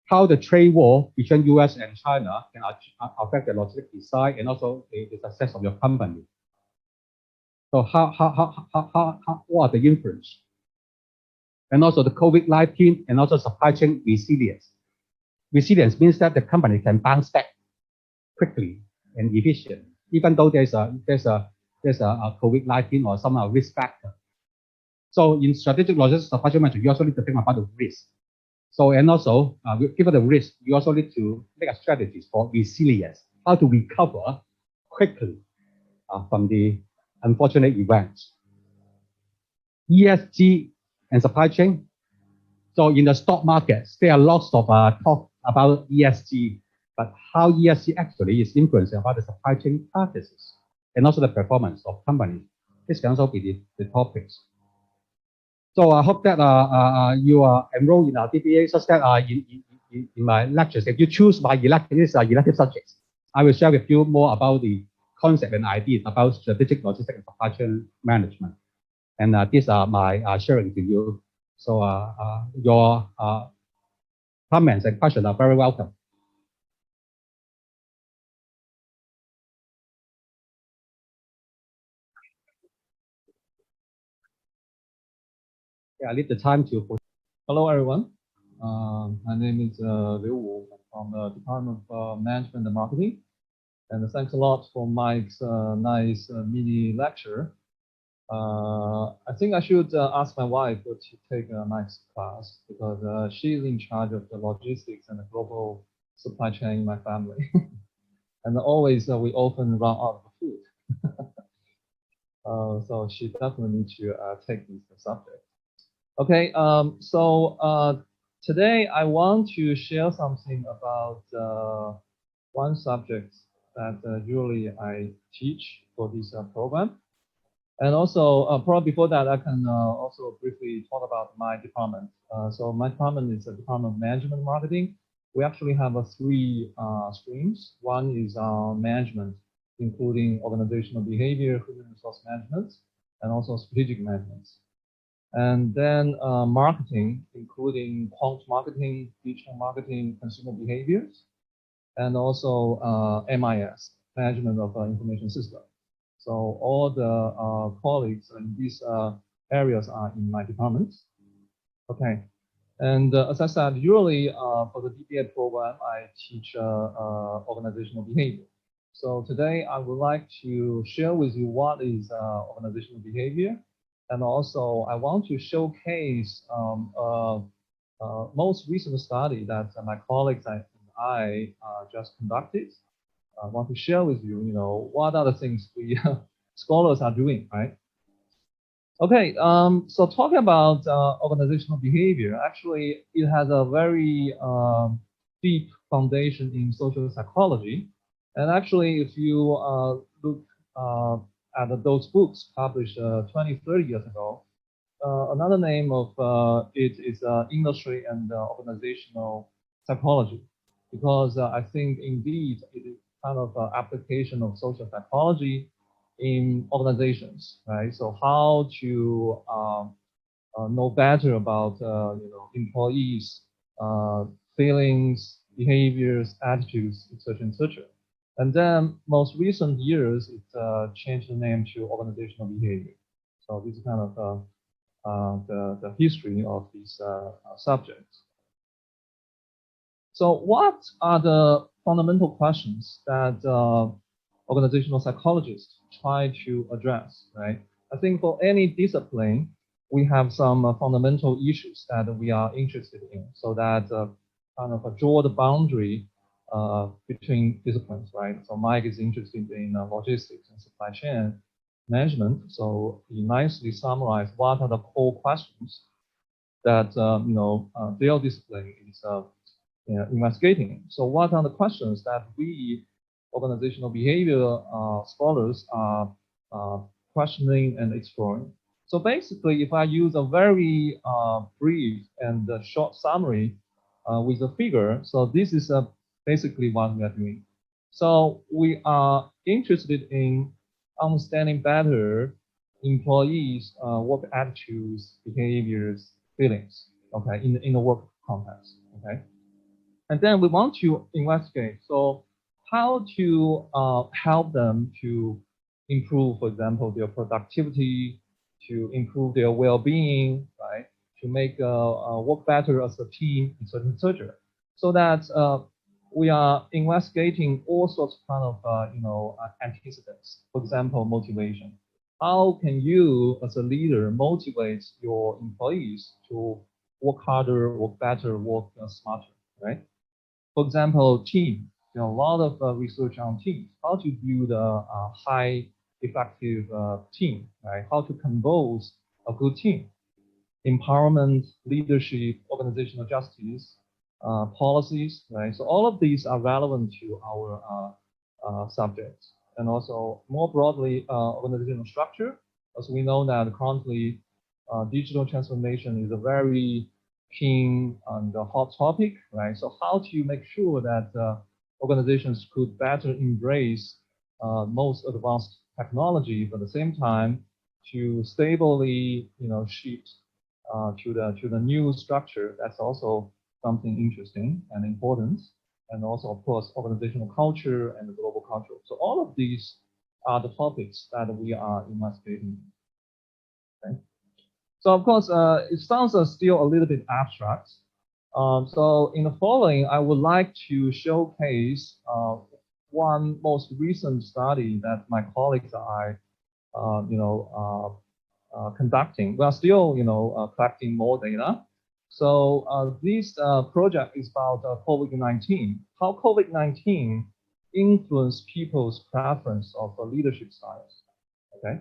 how the trade war between US and China can affect the logistic design and also the success of your company. So what are the influence? And also the COVID-19 and also supply chain resilience. Resilience means that the company can bounce back quickly and efficiently even though there's a COVID-19 or some risk factor. So in strategic logistics supply chain management, you also need to think about the risk. So, and also, given the risk, you also need to make a strategy for resilience, how to recover quickly from the unfortunate events. ESG and supply chain. So in the stock markets, there are lots of talk about ESG, but how ESG actually is influencing about the supply chain practices and also the performance of companies. This can also be the topics. So I hope that you are enrolled in our DBA such that in my lectures, if you choose my elective subjects, I will share with you more about the concept and ideas about strategic logistics and supply chain management. And these are my sharing to you. So your comments and questions are very welcome. Yeah, I need the time to. Hello, everyone. My name is Liu Wu from the Department of Management and Marketing. And thanks a lot for Mike's nice mini lecture. I think I should ask my wife to take Mike's class because she's in charge of the logistics and the global supply chain in my family. And always we often run out of food. So she definitely needs to take this subject. Okay, so today I want to share something about one subject that usually I teach for this program. And also, probably before that, I can also briefly talk about my department. So my department is the Department of Management and Marketing. We actually have three streams. One is management, including organizational behavior, human resource management, and also strategic management. And then marketing, including quant marketing, digital marketing, consumer behaviors, and also MIS, management of information system. So all the colleagues in these areas are in my department. Okay, and as I said, usually for the DBA program, I teach organizational behavior. So today I would like to share with you what is organizational behavior. And also, I want to showcase most recent study that my colleagues and I just conducted. I want to share with you, what are the things we scholars are doing, right? Okay, so talking about organizational behavior, actually, it has a very deep foundation in social psychology. And actually, if you look at those books published 20, 30 years ago, another name of it is industry and organizational psychology, because I think indeed it is kind of application of social psychology in organizations, right? So how to know better about employees' feelings, behaviors, attitudes, etc., etc. And then most recent years, it changed the name to organizational behavior. So this is kind of the history of this subject. So what are the fundamental questions that organizational psychologists try to address, right? I think for any discipline, we have some fundamental issues that we are interested in, so that kind of draw the boundary between disciplines, right? So Mike is interested in logistics and supply chain management. So he nicely summarized what are the core questions that their discipline is investigating. So what are the questions that we organizational behavior scholars are questioning and exploring? So basically, if I use a very brief and short summary with a figure, so this is basically what we are doing. So we are interested in understanding better employees' work attitudes, behaviors, feelings, okay, in the work context, okay? And then we want to investigate, so how to help them to improve, for example, their productivity, to improve their well-being, right? To make work better as a team, etc., etc. So that we are investigating all sorts of kind of antecedents. For example, motivation. How can you, as a leader, motivate your employees to work harder, work better, work smarter, right? For example, team. There are a lot of research on teams. How to build a high effective team, right? How to compose a good team. Empowerment, leadership, organizational justice, policies, right? So all of these are relevant to our subjects. And also more broadly, organizational structure. As we know that currently digital transformation is a very keen and hot topic, right? So how to make sure that organizations could better embrace most advanced technology, but at the same time to stably, shift to the new structure. That's also something interesting and important. And also, of course, organizational culture and the global culture. So all of these are the topics that we are investigating. Okay. So of course, it sounds still a little bit abstract. So in the following, I would like to showcase one most recent study that my colleagues and I, conducting. We are still, collecting more data. So this project is about COVID-19, how COVID-19 influenced people's preference of leadership styles. Okay.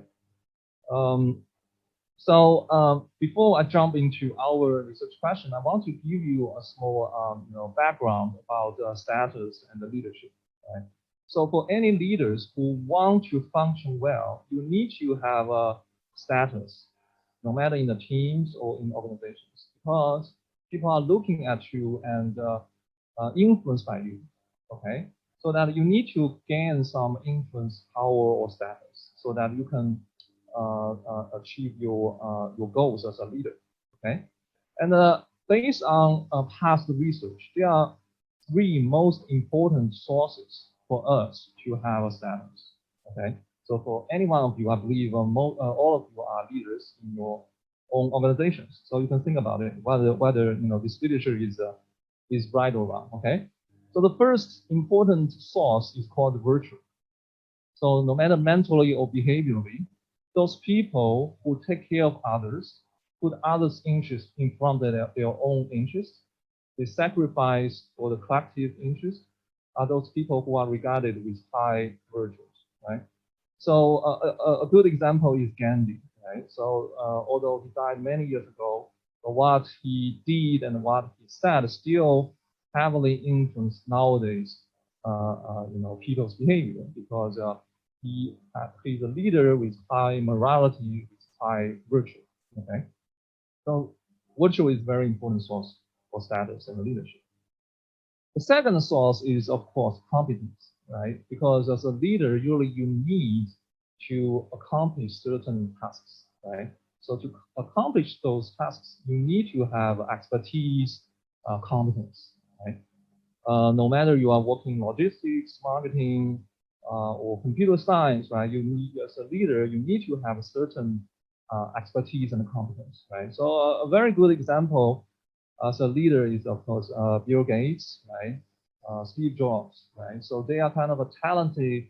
Before I jump into our research question, I want to give you a small, background about status and the leadership. Right? So for any leaders who want to function well, you need to have a status, no matter in the teams or in organizations, because people are looking at you and influenced by you. Okay, so that you need to gain some influence, power, or status, so that you can achieve your goals as a leader. Okay, and based on past research, there are three most important sources for us to have a status. Okay, so for any one of you, I believe all of you are leaders in your own organizations. So you can think about it, whether this literature is right or wrong. Okay, so the first important source is called virtue. So no matter mentally or behaviorally, those people who take care of others, put others' interests in front of their own interests, they sacrifice for the collective interest, are those people who are regarded with high virtues, right? So a good example is Gandhi, right? So although he died many years ago, what he did and what he said still heavily influence nowadays, people's behavior, because he's a leader with high morality, with high virtue. Okay, so virtue is very important source for status and leadership. The second source is, of course, competence, right? Because as a leader, usually you need to accomplish certain tasks, right? So to accomplish those tasks, you need to have expertise, competence, right? No matter you are working in logistics, marketing, or computer science, right? You need, as a leader, you need to have a certain expertise and competence, right? So a very good example as a leader is, of course, Bill Gates, right? Steve Jobs, right? So they are kind of a talented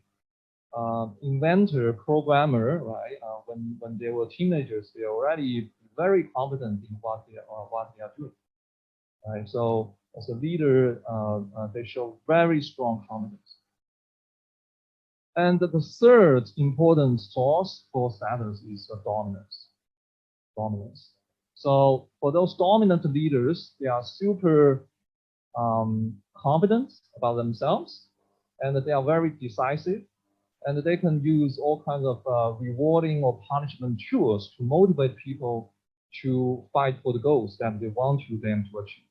inventor, programmer, right? When they were teenagers, they are already very competent in what they are doing, right? So as a leader, they show very strong competence. And the third important source for status is dominance. Dominance. So for those dominant leaders, they are super confident about themselves, and they are very decisive, and they can use all kinds of rewarding or punishment tools to motivate people to fight for the goals that they want them to achieve.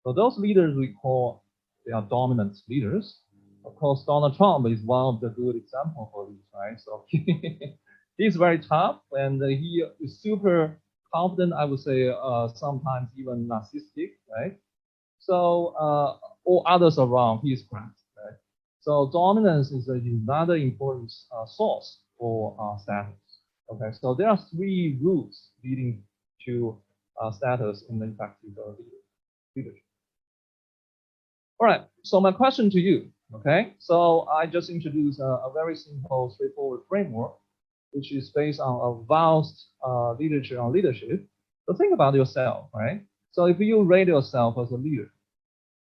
So those leaders we call, they are dominant leaders. Of course, Donald Trump is one of the good examples for this, right? So he's very tough, and he is super confident, I would say, sometimes even narcissistic, right? So all others around, he is correct, right? So dominance is another important source for status. Okay, so there are three routes leading to status in the effective leadership. All right, so my question to you, okay? So I just introduced a very simple, straightforward framework, which is based on a vast literature on leadership. So think about yourself, right? So if you rate yourself as a leader,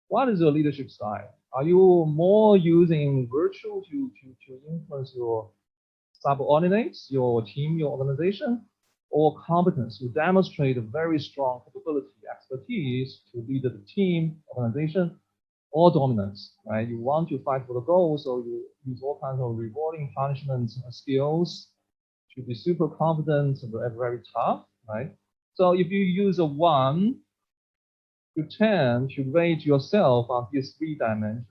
what is your leadership style? Are you more using virtue to influence your subordinates, your team, your organization, or competence to demonstrate a very strong capability, expertise to lead the team, organization, or dominance, right? You want to fight for the goal, so you use all kinds of rewarding punishment skills to be super confident and very tough, right? So if you use a 1 to 10 to rate yourself on these 3 dimensions,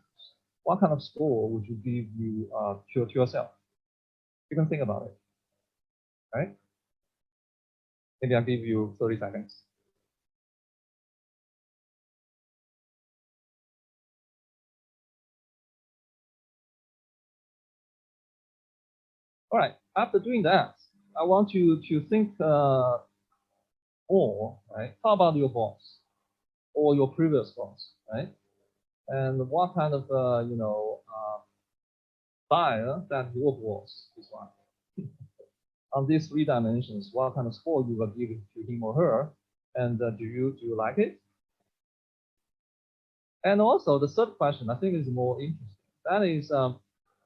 what kind of score would you give you to yourself? You can think about it, right? Maybe I'll give you 30 seconds. All right, after doing that, I want you to think more, right? How about your boss or your previous boss, right? And what kind of, style that your boss is on. On these 3 dimensions, what kind of score you will give to him or her, and do you like it? And also the third question, I think, is more interesting. That is,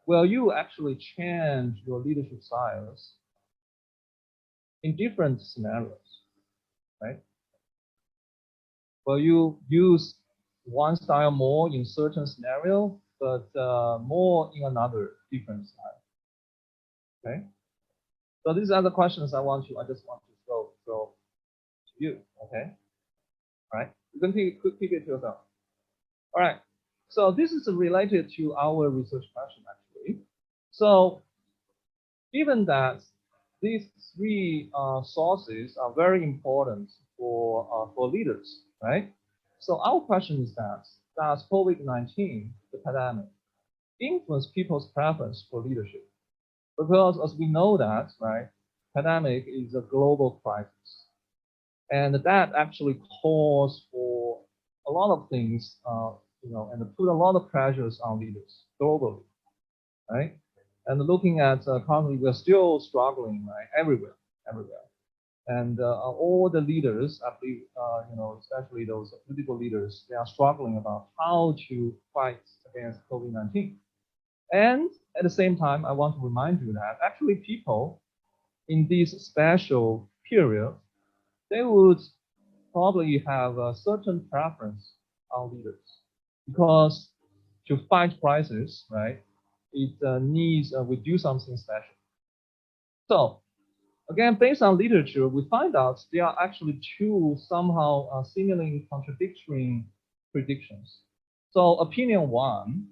will you actually change your leadership styles in different scenarios, right? Will you use one style more in certain scenario, but more in another different style? Okay. So these are the questions I just want to throw to you. Okay. All right. You can keep it to yourself. All right. So this is related to our research question actually. So given that these 3 sources are very important for leaders, right? So our question is that, does COVID-19, the pandemic, influence people's preference for leadership? Because as we know that, right, pandemic is a global crisis. And that actually calls for a lot of things, and put a lot of pressures on leaders globally, right? And looking at currently, we're still struggling, right, everywhere. And all the leaders, I believe, especially those political leaders, they are struggling about how to fight against COVID-19. And at the same time, I want to remind you that actually people in this special period, they would probably have a certain preference on leaders, because to fight crisis, right, it needs we do something special. So again, based on literature, we find out there are actually 2 somehow seemingly contradictory predictions. So opinion 1,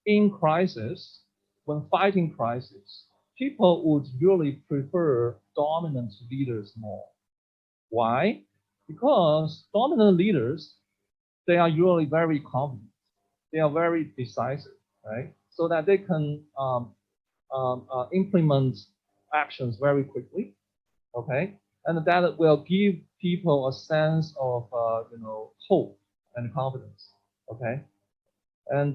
in crisis, when fighting crisis, people would really prefer dominant leaders more. Why? Because dominant leaders, they are usually very confident. They are very decisive, right? So that they can implement actions very quickly, okay? And that will give people a sense of, hope and confidence, okay? And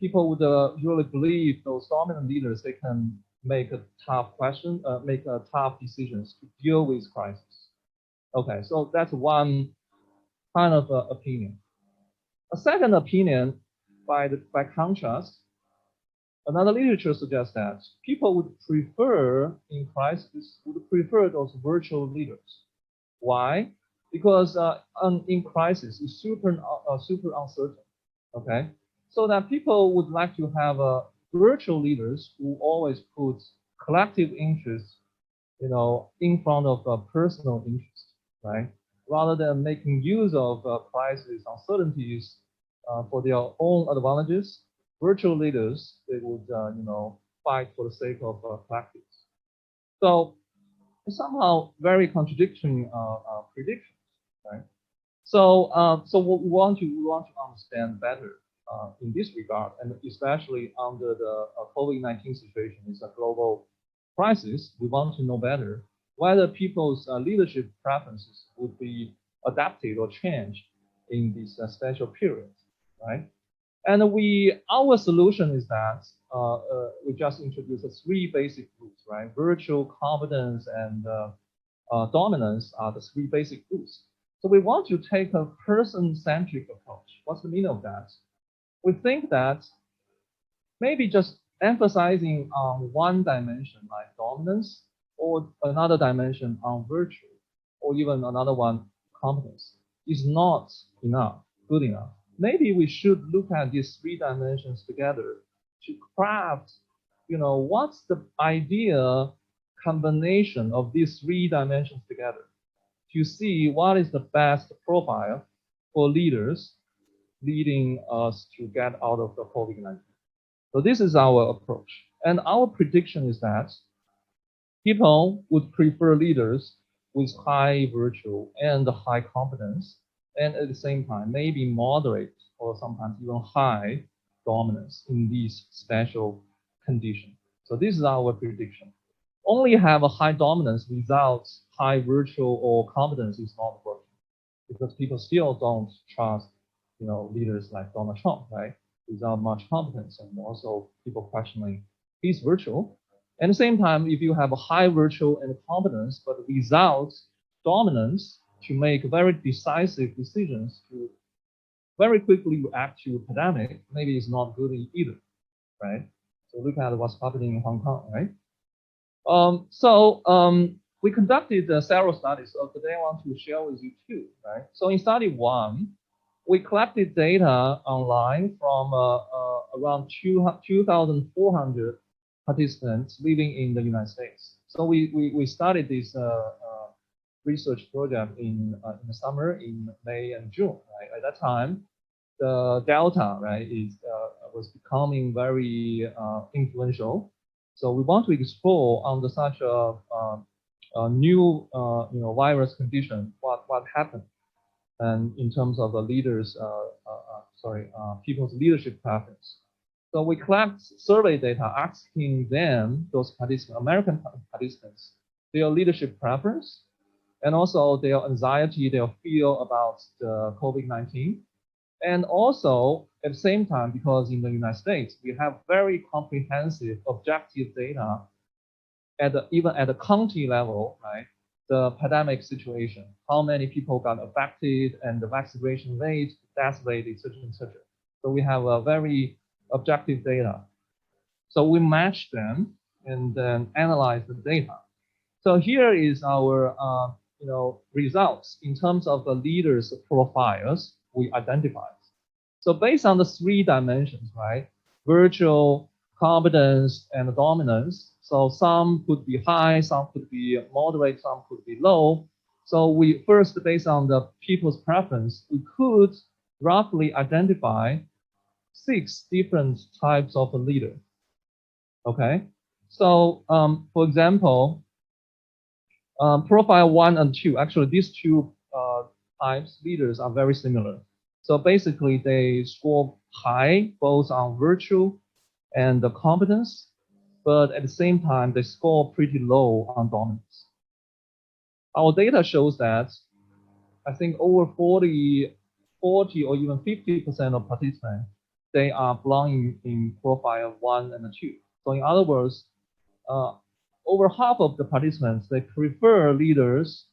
people would usually believe those dominant leaders, they can make a tough tough decisions to deal with crisis. Okay, so that's one kind of opinion. A second opinion, by contrast, another literature suggests that people would prefer in crisis those virtual leaders. Why? Because in crisis it's super uncertain. Okay, so that people would like to have virtual leaders who always put collective interests, in front of personal interest, right? Rather than making use of crisis uncertainties for their own advantages, virtual leaders, they would, fight for the sake of practice. So it's somehow very contradictory predictions, right? So, what we want to understand better in this regard, and especially under the COVID-19 situation, is a global crisis. We want to know better whether people's leadership preferences would be adapted or changed in this special period, right? And our solution is that we just introduced the 3 basic rules, right? Virtual, competence, and dominance are the 3 basic rules. So we want to take a person-centric approach. What's the meaning of that? We think that maybe just emphasizing on one dimension like dominance, or another dimension on virtue, or even another one competence is not enough, good enough. Maybe we should look at these 3 dimensions together to craft, what's the ideal combination of these 3 dimensions together to see what is the best profile for leaders leading us to get out of the COVID-19. So this is our approach. And our prediction is that people would prefer leaders with high virtue and high competence, and at the same time, maybe moderate or sometimes even high dominance in these special conditions. So this is our prediction. Only have a high dominance without high virtue or competence is not working, because people still don't trust, leaders like Donald Trump, right? Without much competence, and also people questioning his virtue. At the same time, if you have a high virtue and competence, but without dominance to make very decisive decisions, to very quickly react to a pandemic, maybe it's not good either, right? So look at what's happening in Hong Kong, right? We conducted several studies. So today I want to share with you 2, right? So in study 1, we collected data online from around 2,400 participants living in the United States. So we started this research project in the summer, in May and June. Right? At that time, the Delta, right, was becoming very influential. So we want to explore under such a new virus condition what happened, and in terms of the leaders, people's leadership preference. So we collect survey data asking them, those participants, American participants, their leadership preference, and also their anxiety, their fear about the COVID-19. And also at the same time, because in the United States, we have very comprehensive objective data even at the county level, right? The pandemic situation, how many people got affected, and the vaccination rate, death rate, etc., etc. So we have a very objective data. So we match them and then analyze the data. So here is our results in terms of the leaders' profiles we identified. So based on the 3 dimensions, right? Virtual, competence, and dominance. So some could be high, some could be moderate, some could be low. So we first, based on the people's preference, we could roughly identify 6 different types of a leader. Okay, so for example, profile 1 and 2, actually these 2 types leaders are very similar. So basically they score high both on virtue and the competence, but at the same time they score pretty low on dominance. Our data shows that I think over 40 or even 50% of participants, they are belonging in profile 1 and 2. So in other words, over half of the participants, they prefer leaders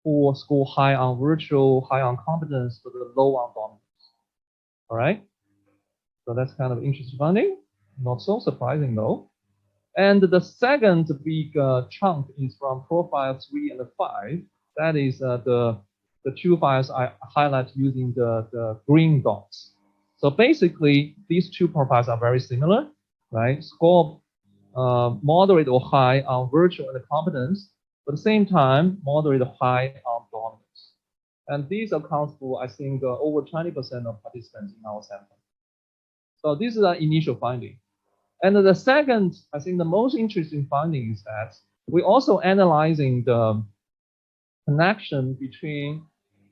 who score high on virtue, high on competence, but low on dominance. All right? So that's kind of interesting finding. Not so surprising though. And the second big chunk is from profile 3 and 5. That is the 2 files I highlight using the green dots. So basically, these 2 profiles are very similar, right? Score moderate or high on virtue and competence, but at the same time, moderate or high on dominance. And these account for, I think, over 20% of participants in our sample. So this is our initial finding. And the second, I think the most interesting finding is that we're also analyzing the connection between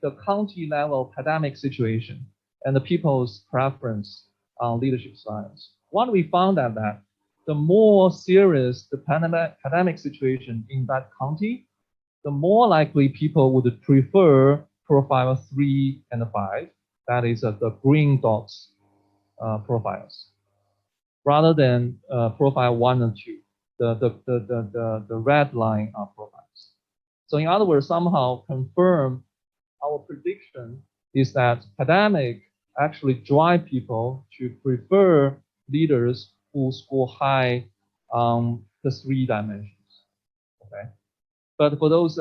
the county level pandemic situation and the people's preference on leadership styles. What we found out that the more serious the pandemic situation in that county, the more likely people would prefer profile 3 and 5. That is the green dots profiles, rather than profile 1 and 2, the red line profiles. So in other words, somehow confirm our prediction is that pandemic actually drive people to prefer leaders who score high on the 3 dimensions. Okay, but for those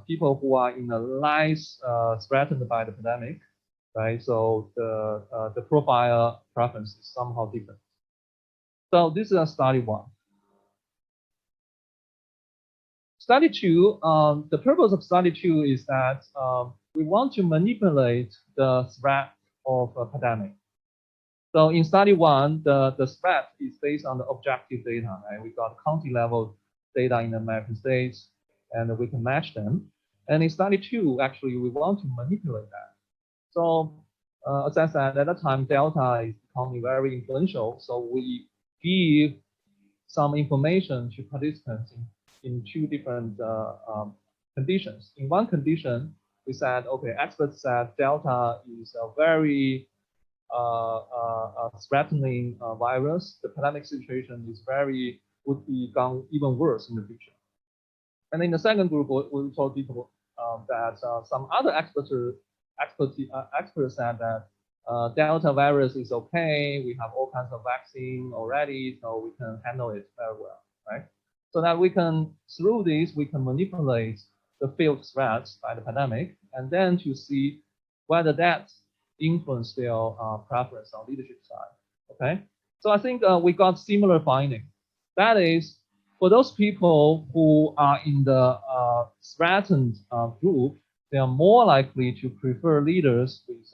people who are in the less threatened by the pandemic, right? So the profile preference is somehow different. So this is a study 1. Study 2, the purpose of study 2 is that we want to manipulate the threat of a pandemic. So in study 1, the threat is based on the objective data, right? We got county level data in the American states, and we can match them. And in study 2, actually, we want to manipulate that. So as I said, at that time, Delta is becoming very influential. So we give some information to participants in 2 different conditions. In one condition, we said, okay, experts said Delta is a very threatening virus. The pandemic situation is would become even worse in the future. And in the second group, we told people that some other experts said that Delta virus is okay. We have all kinds of vaccine already, so we can handle it very well, right? So that we can, through this, we can manipulate the field threats by the pandemic, and then to see whether that influence their preference on leadership side. Okay, so I think we got similar finding. That is, for those people who are in the threatened group, they are more likely to prefer leaders with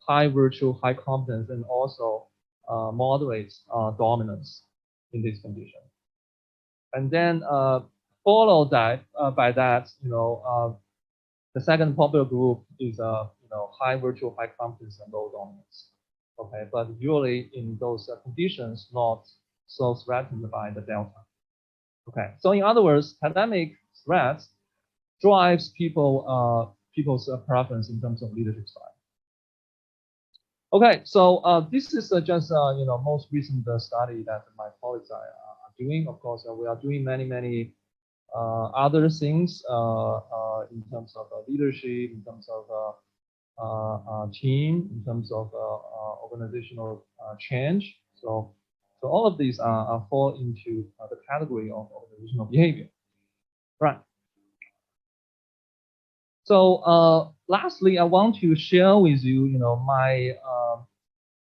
high virtue, high competence, and also moderate dominance in this condition. And then followed that by that, the second popular group is high virtue, high competence, and low dominance. Okay, but usually in those conditions, not so threatened by the Delta. Okay, so in other words, pandemic threats drives people's preference in terms of leadership style. Okay, so this is just most recent study that my colleagues are doing. Of course, we are doing many other things in terms of leadership, in terms of team, in terms of organizational change. So all of these fall into the category of organizational behavior. Right. So lastly, I want to share with you,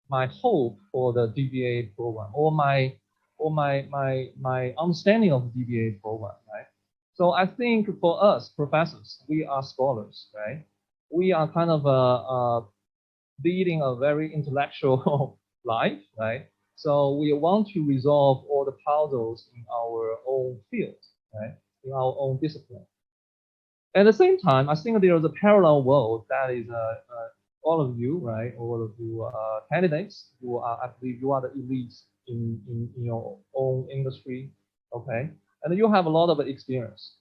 my hope for the DBA program, or my understanding of the DBA program, right? So I think for us professors, we are scholars, right? We are kind of leading a very intellectual life, right? So we want to resolve all the puzzles in our own field, right? In our own discipline. At the same time, I think there is a parallel world that is all of you, right? All of you candidates who are, I believe you are the elites in your own industry, okay? And you have a lot of experience,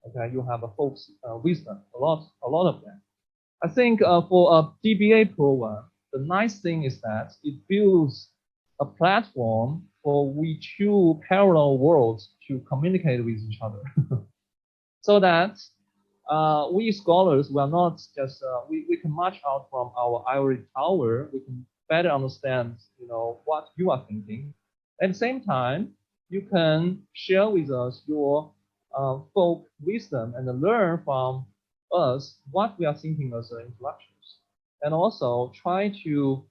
okay? You have a folks wisdom, a lot of them. I think for a DBA program, the nice thing is that it builds a platform for we 2 parallel worlds to communicate with each other, so that we scholars will not just we can march out from our ivory tower. We can better understand what you are thinking. At the same time, you can share with us your folk wisdom and learn from us what we are thinking as intellectuals, and also try to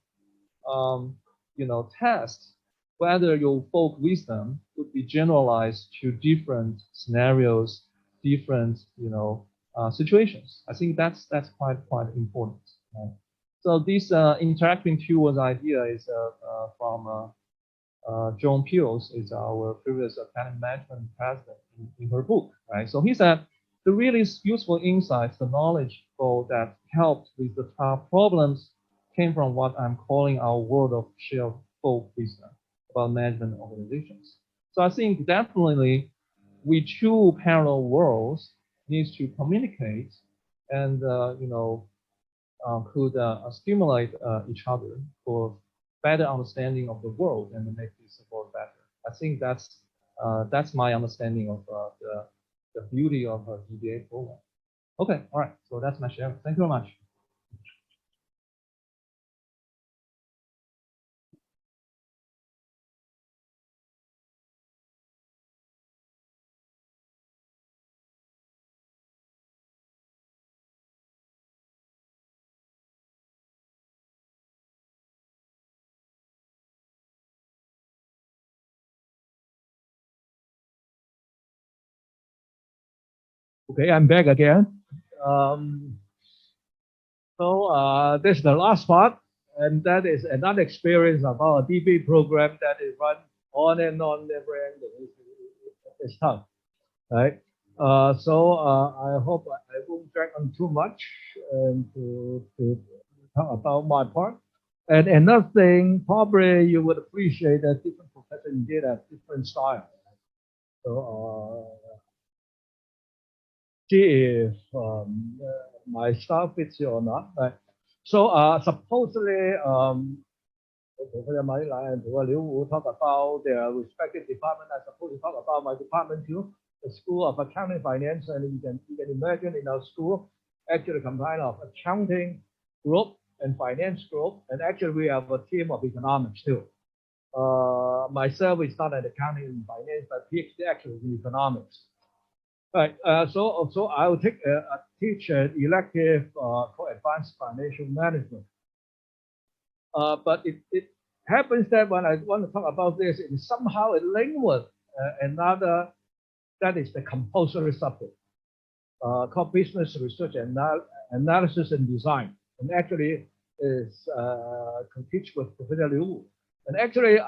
test whether your folk wisdom would be generalized to different scenarios, different situations. I think that's quite important. Right? So this interacting towards idea is from Joan Peels, is our previous academic management president in her book, right? So he said the really useful insights, the knowledge that helped with the top problems came from what I'm calling our world of shared folk wisdom about management organizations. So I think definitely we 2 parallel worlds needs to communicate and could stimulate each other for better understanding of the world and to make this world better. I think that's my understanding of the beauty of a DBA program. Okay, all right. So that's my share. Thank you very much. Okay, I'm back again. This is the last part, and that is another experience of our DB program that is run on and on, never ending. It's tough, right? I hope I won't drag on too much and to talk about my part. And another thing, probably you would appreciate that different professors did have different styles. So see if my style fits you or not. Right? So supposedly, Professor Marila and Professor Liu will talk about their respective department. I suppose to talk about my department too, the School of Accounting Finance, and you can imagine in our school, actually combined of accounting group and finance group, and actually we have a team of economics too. Myself is not an accounting and finance, but PhD actually in economics. Right. So I will teach an elective called Advanced Financial Management. But it happens that when I want to talk about this, it somehow it linked with another, that is the compulsory subject, called Business Research Analysis and Design, and actually is co-teach with Professor Liu. And actually,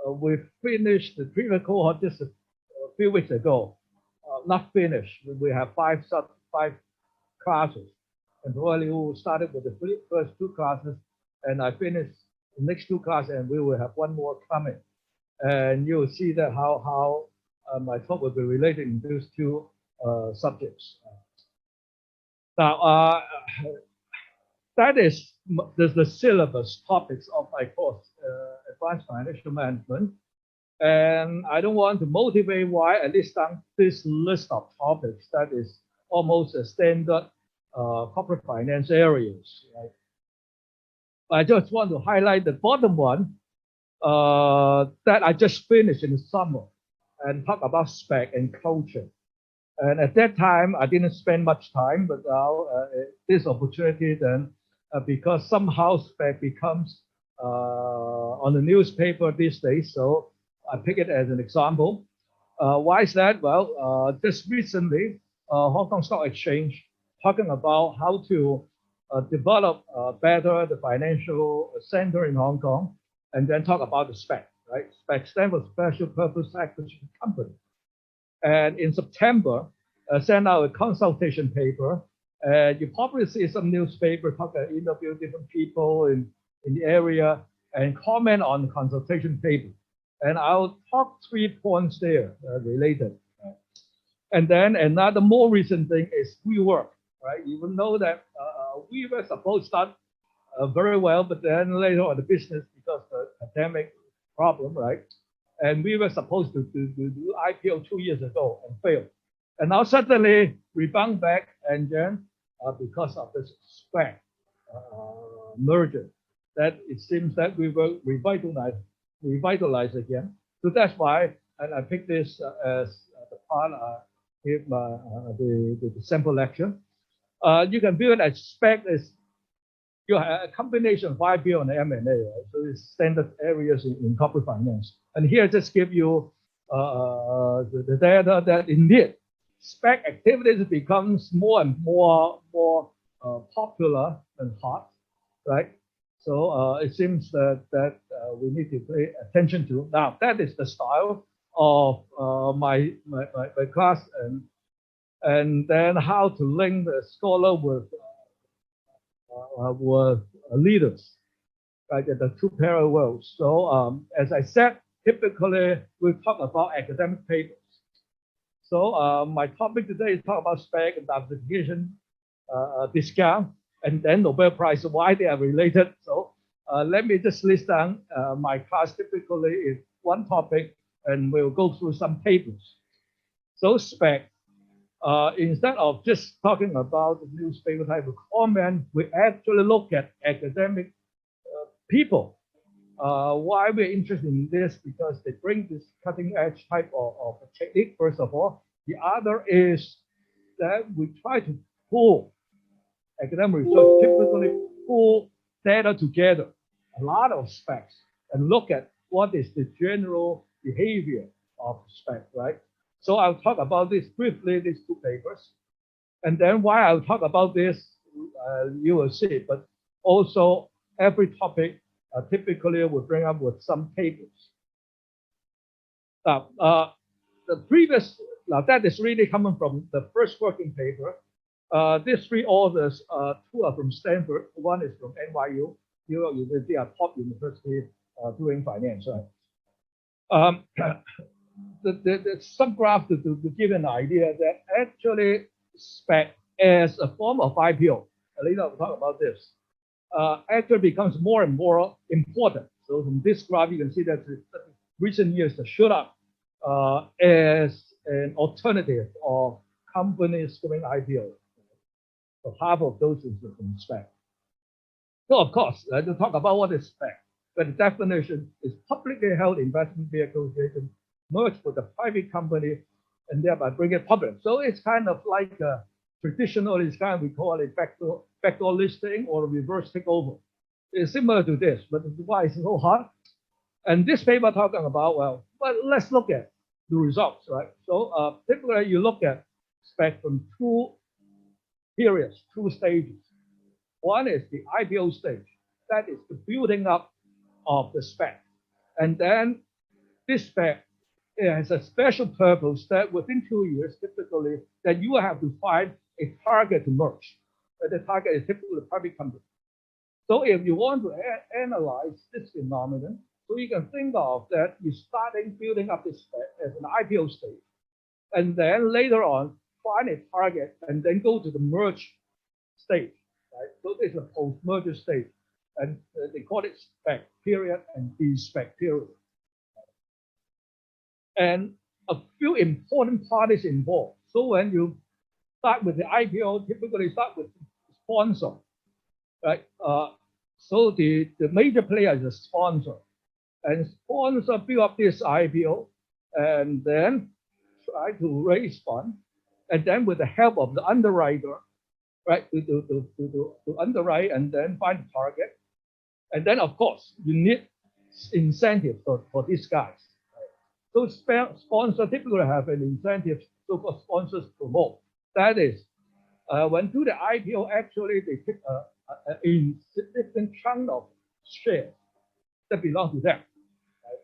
we finished the previous cohort just a few weeks ago. Not finished. We have five classes, and Professor Liu started with the first two classes, and I finished the next two classes, and we will have one more coming. And you'll see that how my talk will be related in those two subjects. Now, that is the syllabus topics of my course, Advanced Financial Management. And I don't want to motivate why I list down this list of topics that is almost a standard corporate finance areas. Right? I just want to highlight the bottom one that I just finished in the summer and talk about spec and culture. And at that time, I didn't spend much time, but now this opportunity then, because somehow spec becomes on the newspaper these days, so I pick it as an example. Why is that? Well, just recently, Hong Kong Stock Exchange talking about how to develop better the financial center in Hong Kong, and then talk about the spec, right? Spec stands for Special Purpose Acquisition Company. And in September, send out a consultation paper. You probably see some newspaper interview different people in the area and comment on the consultation paper. And I'll talk 3 points there related. Right? And then another more recent thing is WeWork, right? You will know that we were supposed to start very well, but then later on the business, because of the pandemic problem, right? And we were supposed to do IPO 2 years ago and failed. And now suddenly rebound back, and then because of this SPAC merger, that it seems that we will revitalize again. So that's why, and I picked this as the part give the sample lecture. You can view it as SPAC as you have a combination of IPO and M&A, right? So it's standard areas in corporate finance. And here, just give you the data that indeed SPAC activities becomes more and more popular and hot, right? So it seems that we need to pay attention to. Now, that is the style of my class, and then how to link the scholar with leaders, right? The two parallel worlds. So as I said, typically we talk about academic papers. So my topic today is talk about SPAC and diversification, discount, and then Nobel Prize, why they are related. So Let me just list down my class typically is one topic, and we'll go through some papers. So spec, instead of just talking about the newspaper type of comment, we actually look at academic people. Why we're interested in this? Because they bring this cutting edge type of technique, first of all. The other is that we try to pull academic research, typically pull data together, a lot of specs, and look at what is the general behavior of spec, right? So I'll talk about this briefly, these two papers. And then while I'll talk about this, you will see, but also every topic typically will bring up with some papers. Now, the previous, now that is really coming from the first working paper. These three authors, two are from Stanford, one is from NYU. New York University, are top university doing finance, right? Some graph to give an idea that actually spec as a form of IPO, later we'll talk about this, actually becomes more and more important. So from this graph, you can see that in recent years, the shoot up as an alternative of companies doing IPO. So half of those is from spec. So of course, to talk about what is spec, but the definition is publicly held investment vehicle merged with a private company and thereby bring it public. So it's kind of like traditionally, it's kind of, we call it backdoor listing or reverse takeover. It's similar to this, but why it's so hard? And this paper talking about, well, but let's look at the results, right? So typically you look at spec from two periods, two stages. One is the IPO stage. That is the building up of the spec. And then this spec has a special purpose that within 2 years, typically, that you have to find a target to merge. The target is typically a private company. So if you want to analyze this phenomenon, so you can think of that you're starting building up this spec as an IPO stage. And then later on, find a target and then go to the merge stage. Right? So this is a post-merger stage. And they call it spec period and de-spec period. And a few important parties involved. So when you start with the IPO, typically start with sponsor, right? So the major player is a sponsor. And sponsor build up this IPO and then try to raise funds. And then with the help of the underwriter, right, to underwrite and then find a target. And then, of course, you need incentive for these guys. Right? So sponsors typically have an incentive, so-called sponsors promote. That is, when do the IPO, actually they take a significant chunk of shares that belong to them. Right?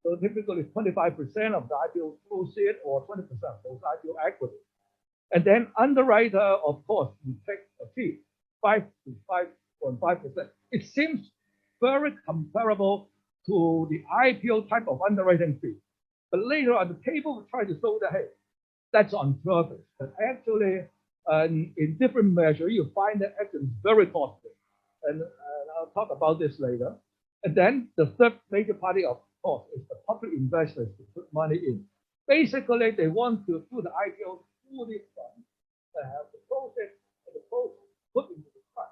So typically 25% of the IPO proceeds or 20% of those IPO equity. And then underwriter, of course, you take a fee, 5 to 5.5%. It seems very comparable to the IPO type of underwriting fee. But later on the table, we try to show that, hey, that's on purpose. But actually, in different measures, you find that actually is very costly. And I'll talk about this later. And then the third major party, of course, is the public investors to put money in. Basically, they want to do the IPO fully fund, have the project and the process put into the fund.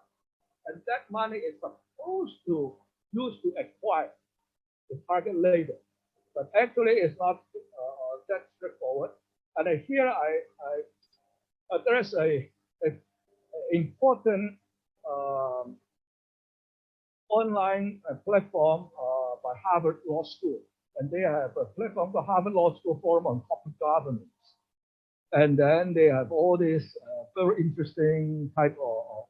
And that money is supposed to use to acquire the target later. But actually, it's not that straightforward. And here there's a important online platform by Harvard Law School. And they have a platform, the Harvard Law School Forum on Corporate Governance. And then they have all this very interesting type of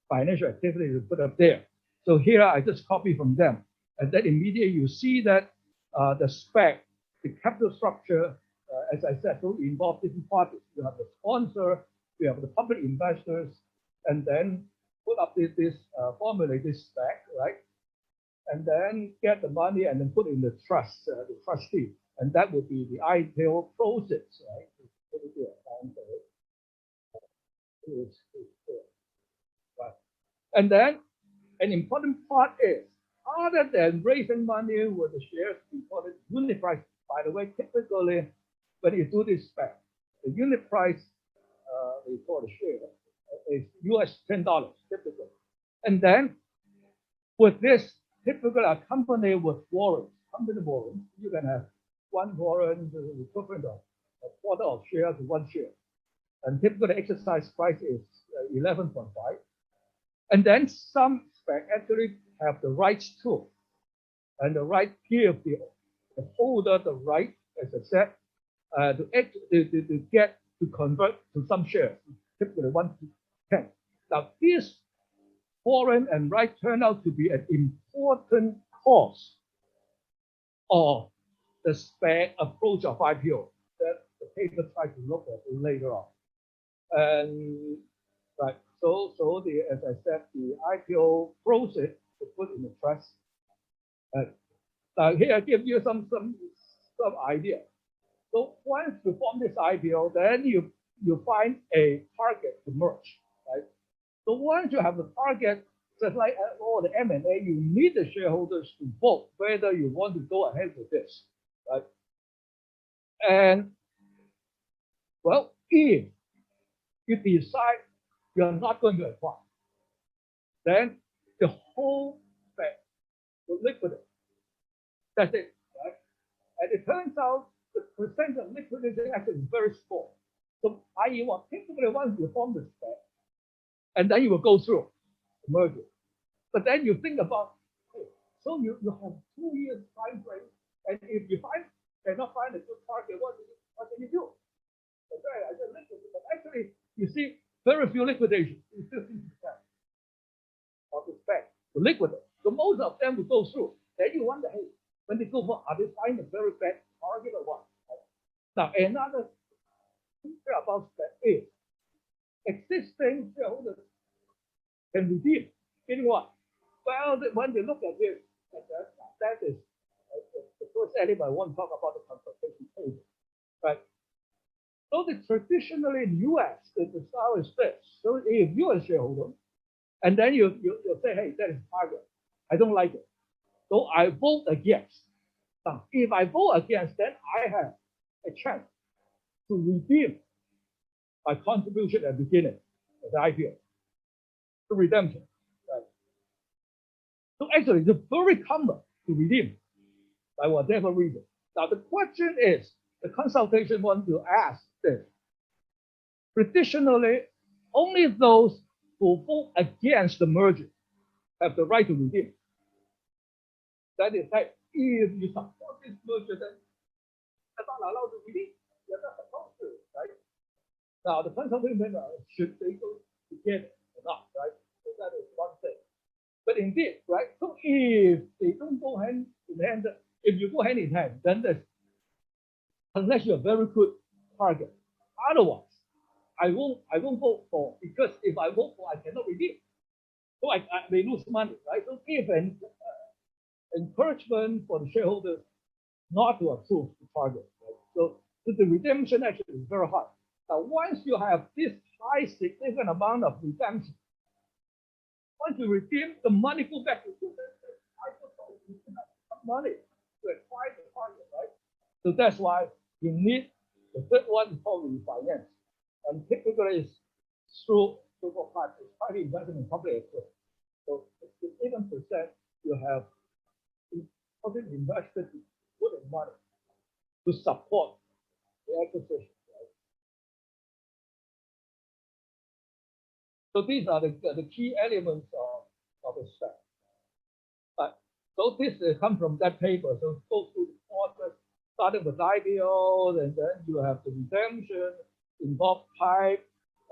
financial activity to put up there. So here I just copy from them. And then immediately you see that the spec, the capital structure, as I said, will involve different parties. You have the sponsor, you have the public investors, and then put up this formulate this spec, right? And then get the money and then put in the trust, the trustee. And that would be the IPO process, right? Right. And then An important part is, other than raising money with the shares, we call it unit price. By the way, typically, when you do this spec, the unit price, we call the share, is US $10 typically. And then with this, typically accompanied with warrants, company warrants, you can have one warrant, the equivalent of a quarter of share to one share. And typically exercise price is 11.5. And then some spec actually have the rights to, and the right give the holder the right, as I said, to get to convert to some shares, typically 1 to 10. Now, this warrant and right turn out to be an important cause of the spec approach of IPO that the paper tried to look at later on. And right, so as I said, the IPO process is put in the trust. Now here I give you some idea. So once you form this IPO, then you find a target to merge, right? So once you have the target, just like all the M&A, you need the shareholders to vote whether you want to go ahead with this, right? And well, if you decide you're not going to acquire, then the whole thing will liquidate. That's it, right? And it turns out the percent of liquidation actually is very small. So i.e. typically once you form the spec, and then you will go through the merger. But then you think about, so you have 2 years time frame, and if you cannot find a good target, what can you do? Okay, I said liquidate, but actually you see very few liquidation, 15% of the spec to liquidate. So most of them will go through. Then you wonder, hey, when they go for, are they finding a very bad target or what? Now another thing about spec is existing shareholders can redeem. In what? Well, when they look at this, that is the first element I want to talk about, the consultation table, right? So traditionally in US, the style is this. So if you're a shareholder, and then you say, hey, that is target, I don't like it, so I vote against. Now, if I vote against, then I have a chance to redeem my contribution at the beginning of the IPO, the redemption. Right? So actually, it's very common to redeem by whatever reason. Now, the question is, the consultation wants to ask this. Traditionally, only those who vote against the merger have the right to redeem. That is, like, if you support this merger, then you're not allowed to redeem. You're not supposed to, right? Now, the consultation should they go together or not, right? So that is one thing. But indeed, right? So if they don't go hand in hand, if you go hand in hand, then there's, unless you're a very good target. Otherwise, I won't vote for, because if I vote for, I cannot redeem. So I may lose money, right? So give an encouragement for the shareholders not to approve the target. Right? So the redemption actually is very high. Now, once you have this high significant amount of redemption, once you redeem, the money go back to the money to acquire the target, right? So that's why you need the third one called refinance. And typically it's through private investment public equity. So 11% you have public invested to put in money to support the acquisition. Right? So these are the key elements of the spec. So this comes from that paper. So go through the process, starting with IPO, and then you have the redemption, involve type,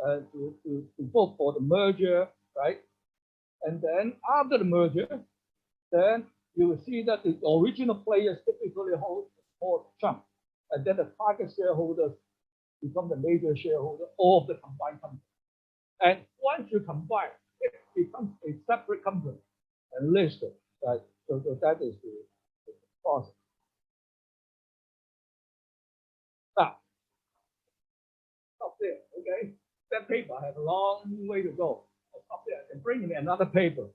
to vote for the merger, right? And then after the merger, then you will see that the original players typically hold more chunk, and then the target shareholders become the major shareholder of the combined company. And once you combine, it becomes a separate company and listed, right? So that is the process. Now, up there, okay? That paper has a long way to go. Up there, I can bring in another paper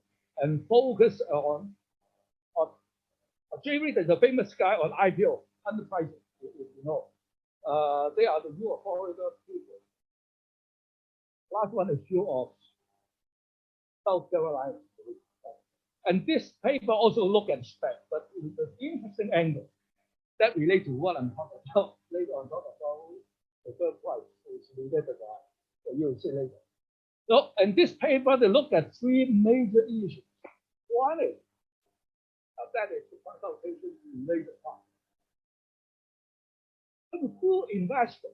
and focus on J. Reid is a famous guy on IPO, underpricing, you know. They are the rule of Florida people. Last one is Hugh of South Carolina. And this paper also look at spec, but with an interesting angle that relates to what I'm talking about later on, talk about the third price is related to that. You'll see later. So, in this paper, they look at three major issues. One is that is the consultation related part. Who investor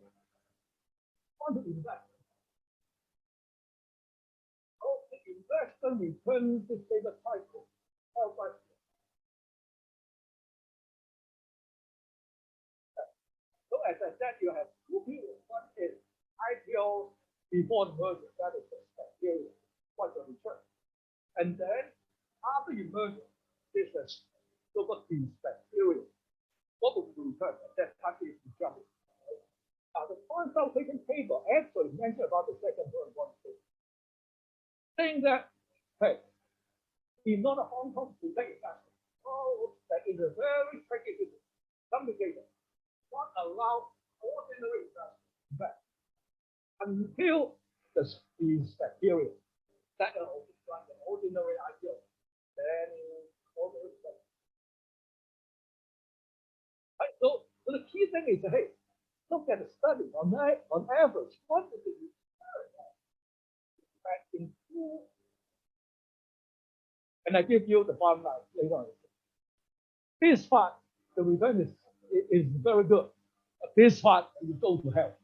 want to invest? How the investor return this data cycle? So as I said, you have two periods. One is IPO before the merger, that is the spec period, what's the return? And then after you merge, this is so-called spec period. What will be returned at that time is determined. The consultation paper actually mentioned about the second one thing, saying that, hey, in not a Hong Kong to take investment, that is a very tricky business, complicated, not allow ordinary investment until the spec period. That is the ordinary IPO, then ordinary investment. Right, so the key thing is, hey, look at the study on average. What is the return in two? And I give you the bottom line later on. This part, the return is very good. This part, you go to hell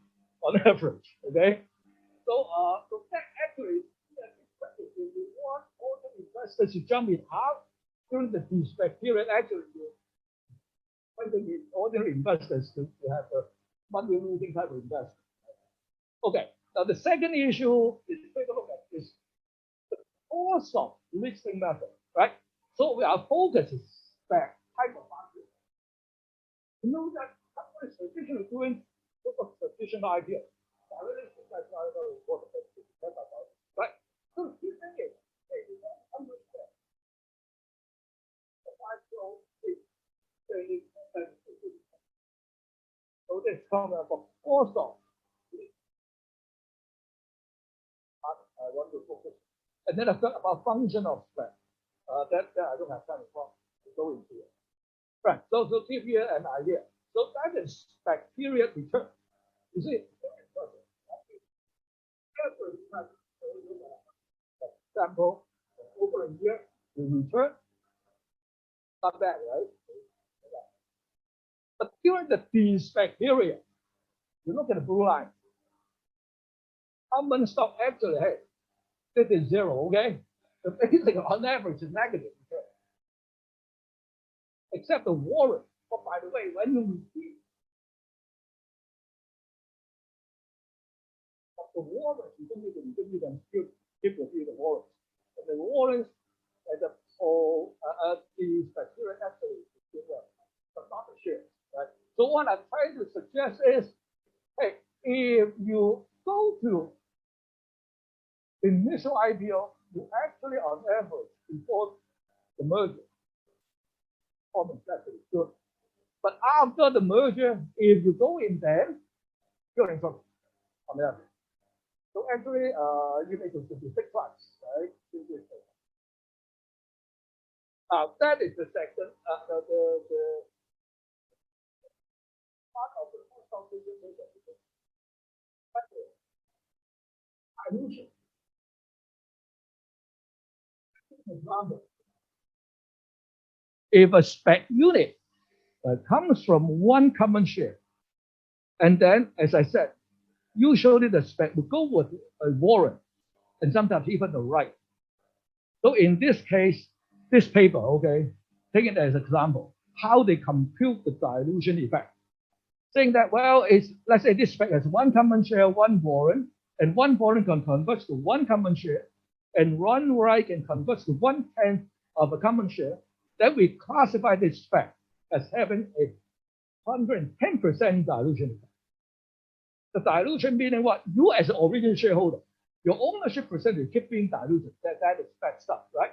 on average. Okay, so that actually, if you want all the investors to jump in out during the de-spec period, actually, I think ordinary investors to have a money losing type of investment. Okay, now the second issue is take a look at this the cost of listing method, right? So our focus is spec type of market. You know that companies traditionally doing traditional idea. Right? So the key thing is, hey, you don't understand the IPO is so this comes about cost of. I want to focus. And then I've got about function of spec. That I don't have time to go into it. Right. So give you an idea. So that is spec period return. You see, sample over a year, the return. Not bad, right? But during the de-spec period, you look at the blue line. Common stock actually, hey, this is zero, okay? The basic on average is negative. Okay? Except the warrant. Oh, by the way, when you receive the warrants, you don't need to give them still give you the warrants. And the warrants as a whole, the criteria actually is but not the shares, right? So what I'm trying to suggest is, hey, if you go to initial IPO, you actually on average before the merger, performance actually good. But after the merger, if you go in there, you're in trouble on the average. So actually, you make it to be 6 months, right? That is the second, the part of the consultation dilution. Example. If a spec unit comes from one common share, and then, as I said, usually the spec will go with a warrant, and sometimes even a right. So in this case, this paper, okay, take it as an example, how they compute the dilution effect. Saying that, well, it's, let's say this spec has one common share, one warrant, and one warrant can convert to one common share, and one right can convert to 1/10 of a common share. Then we classify this spec as having a 110% dilution effect. The dilution meaning what? You as an original shareholder, your ownership percentage keep being diluted. That is spec stuff, right?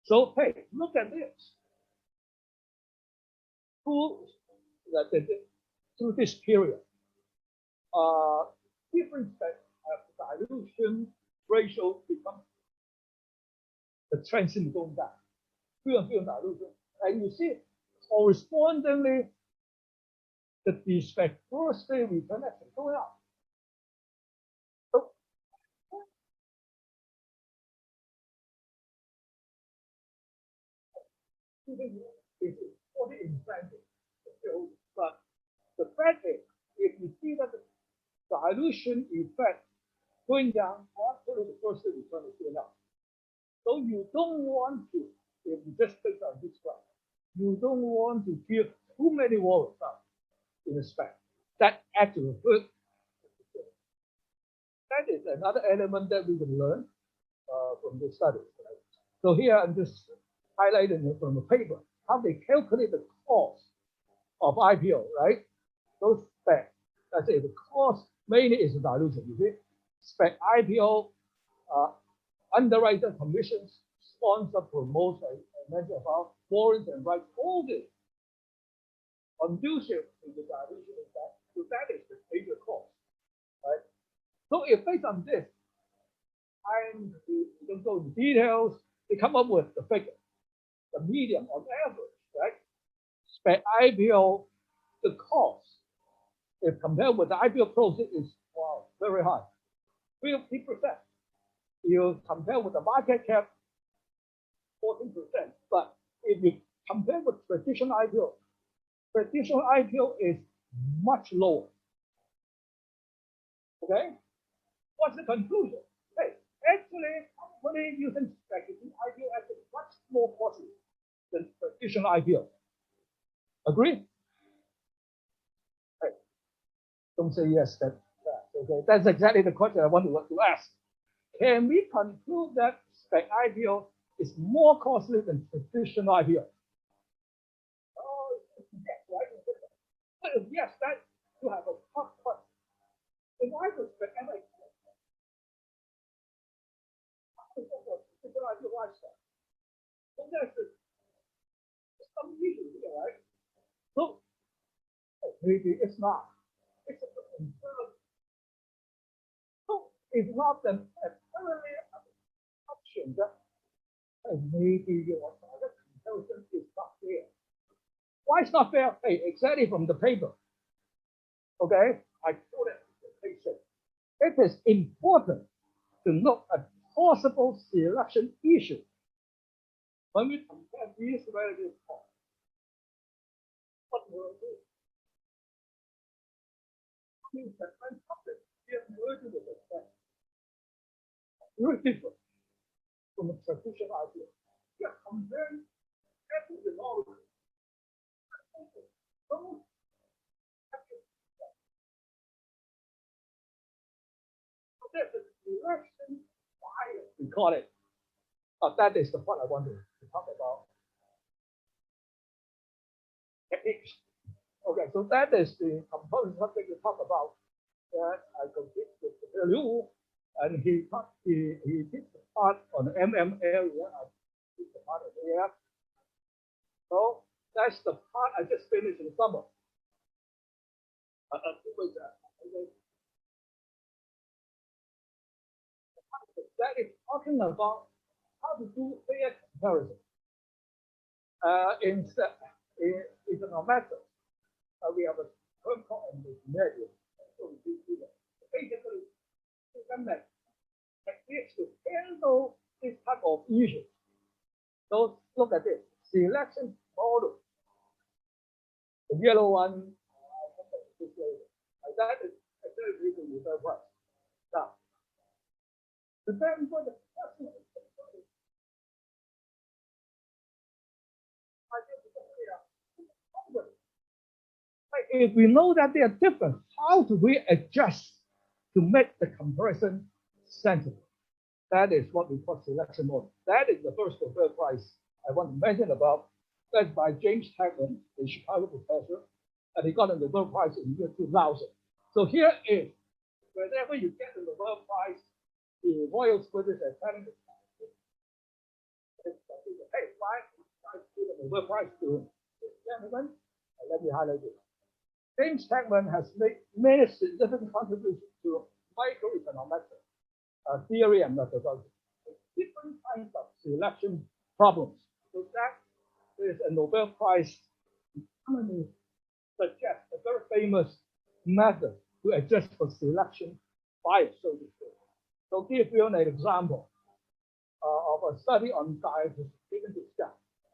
So hey, look at this. Through this period, different dilution ratio becomes the trend seems going down. Fewer and fewer dilution, and you see correspondingly the spectroscopy return actually going up. So it's fully implanted. But the fact is, if you see that the dilution effect going down, actually the first return is going up. So you don't want to, if you just take on this graph, you don't want to give too many warrants out in the spec. That actually hurts. That is another element that we can learn from the studies. Right? So here I'm just highlighting it from the paper, how they calculate the cost of IPO, right? Those spec, let's say the cost mainly is the dilution, you see? Spec IPO, underwriter commissions, sponsor, promoter, I mentioned about warrants and rights, all this conducive to the dilution effect. So that is the major cost, right? So if based on this, and we don't go into details, they come up with the figure, the median on average, right? Spec IPO, the cost, if compared with the IPO process, is wow, very high, 50%. You compare with the market cap, 14%. But if you compare with traditional IPO is much lower. Okay? What's the conclusion? Hey, actually, company using speculative IPO is much more costly than traditional IPO. Agree? Hey, don't say yes. That okay. That's exactly the question I wanted to ask. Can we conclude that spec IPO is more costly than traditional IPO? Oh, yes, right. But if yes, that you have a tough question. Then why does spec IPO? So there's some issue here, right? So maybe it's not. It's a so it's not an apparently option that maybe your target comparison is not fair. Why it's not fair? Hey, exactly from the paper. Okay, I put it in the paper. It is important to look at possible selection issues when we compare these relative costs. What will do? Means that when public is merging with the spec, very different from a traditional idea. We are comparing every development. There's a direction bias, we call it. That is the point I want to talk about. Techniques. Okay, so that is the component subject we talk about. That I compete with the Liu, and he did the part on the MM area. I did the part of there. So that's the part I just finished in the summer. That is talking about how to do fair comparison. In our method, we have a term called measure. So we do that. Basically, techniques to handle this type of issue. So look at this selection model. The yellow one, that is actually the reserve price. Now, depends on the customer. If we know that they are different, how do we adjust to make the comparison sensible? That is what we call selection model. That is the first Nobel Prize I want to mention about. That's by James Hackman, a Chicago professor, and he got a Nobel Prize in the year 2000. So here is, whenever you get the Nobel Prize, the Royal Swedish Academy hey, why give the Nobel Prize to this gentleman? Let me highlight it. James Heckman has made many significant contributions to microeconomics, theory and methodology, different kinds of selection problems. So that is a Nobel Prize economy suggests a very famous method to adjust for selection bias, so to say. So give you an example of a study on diversification.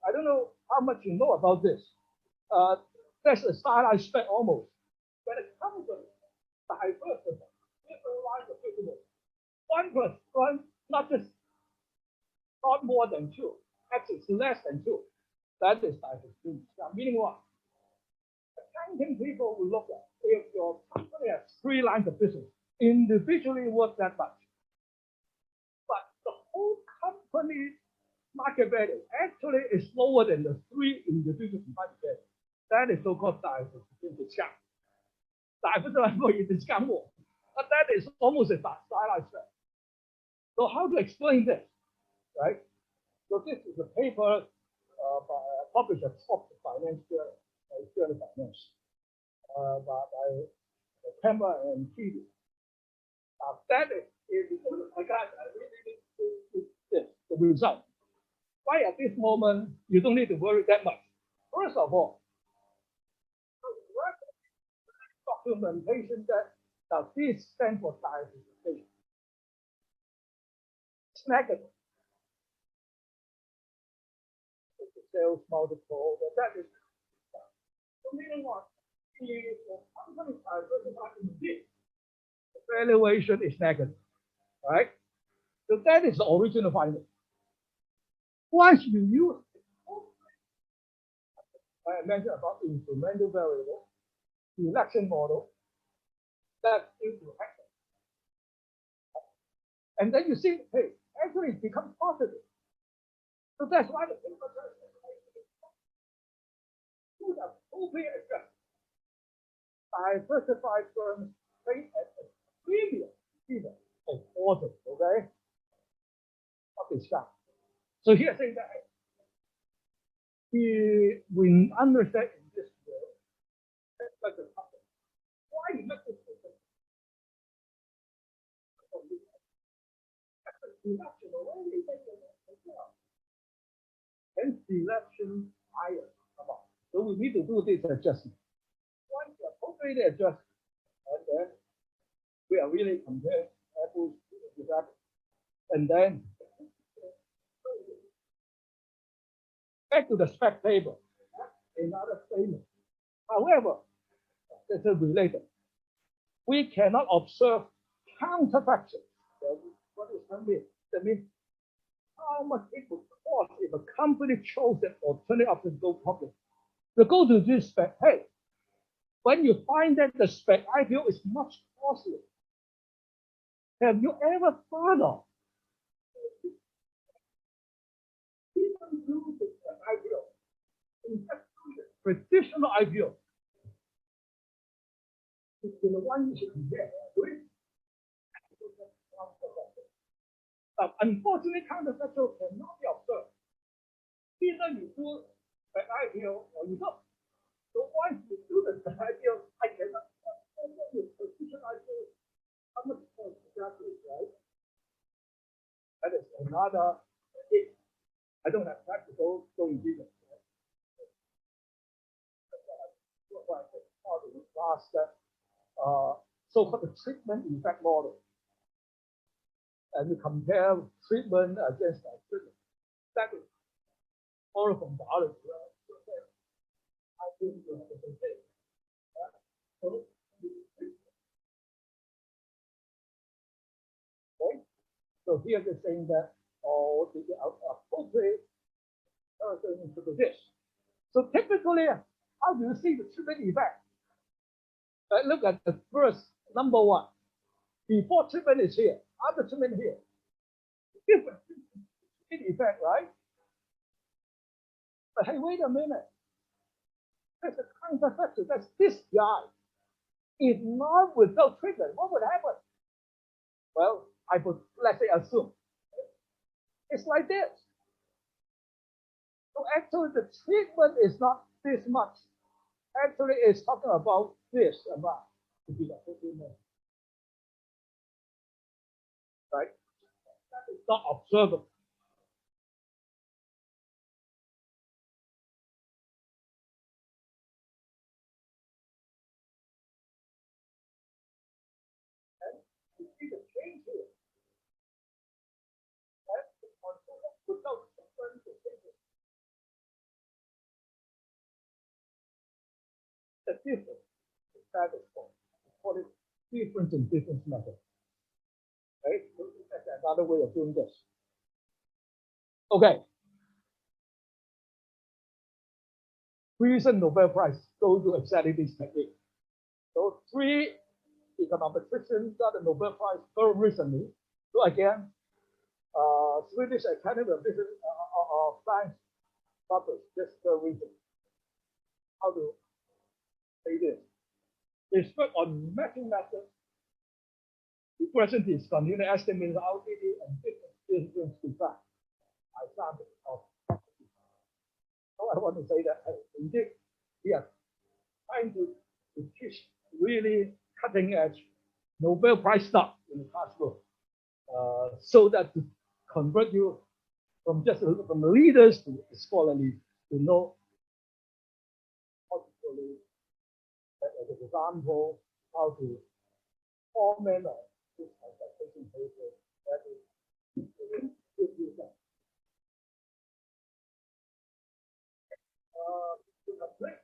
I don't know how much you know about this. That's a stylized spec almost. When it comes to diversity, different lines of business, 1+1, not more than 2. Actually, it's less than 2. That is diversification. Meaning what? Accounting people will look at if your company has 3 lines of business, individually worth that much. But the whole company market value actually is lower than the 3 individual market value. That is so-called diversification discount. Diversification discount more. But that is almost a stylized spec. So how to explain this, right? So this is a paper published at Top Financial Journal Finance by Kemba and Keedy. That is the result. Why at this moment you don't need to worry that much? First of all, documentation that now this stands for diversification. It's negative. It's a sales multiple, but that is so meaning what? The company diversified in this, the valuation is negative, right? So that is the original finding. Once you use I mentioned about incremental variable, selection model, that is to happen. And then you see, hey, actually it becomes positive. So that's why the paper says to the appropriate adjustment. Diversified firms trade at a premium even of authors, okay? Of this stuff. So here saying that we understand in this way, that's like a topic. Why you make this different? Selection already and selection higher. Come on. So we need to do this adjustment. Once you appropriately adjust, and then we are really comparing apples with apples. And then back to the spec table, another statement. However, this is related. We cannot observe counterfactors. What does that mean? That means how much it would cost if a company chose an alternative option to go public. You go to this spec, hey, when you find that the spec IPO is much costly, have you ever thought of even do the IPO? In fact, traditional IPO is the one you should compare with. Unfortunately, counterfactual cannot be observed. Either you do an IPO or you don't. So once you do the IPO, I cannot with traditional IPO. How much cost exactly, right? That is another issue. I don't have time to go in detail. Last so-called the treatment effect model. And we compare treatment against treatment. That is all from biology. I think you have the same. Okay. So here they're saying that all the appropriate to do this. So typically, how do you see the treatment effect? Look at the first number 1. Before treatment is here, after treatment here. Different effect, right? But hey, wait a minute. There's a counterfactual. That's this guy. If not without treatment, what would happen? Well, I would, let's say, assume it's like this. So actually, the treatment is not this much. Actually, it's talking about this amount to be the treatment. Right? That is not observable. And you see the change here. That's the control without different behavior. The difference is that is called it difference in difference method. Right? So that's another way of doing this. Okay. Recent Nobel Prize go to exactly this technique. So 3 econometricians got the Nobel Prize very recently. So again, Swedish Academy of Science published this very recently. How to say this? They work on matching methods, regression discontinuity, estimating RTD, and difference defect by sample of faculty. So I want to say that indeed we are trying to teach really cutting edge Nobel Prize stuff in the classroom, so that to convert you from just from leaders to scholarly to know how to really, as an example, how to comment on this consultation paper. That is give you that. To complete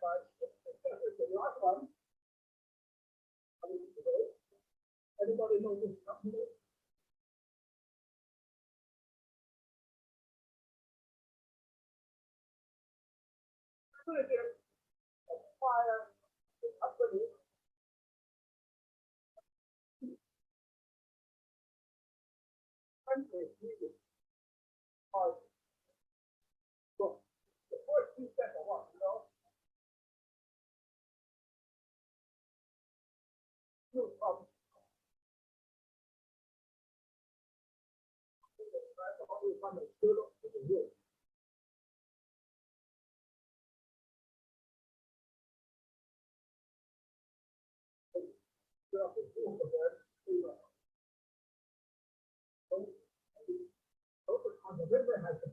the last one. Anybody know this company? Actually, they acquire the company. So the first 2 steps are what? From the zero to the real. The river has a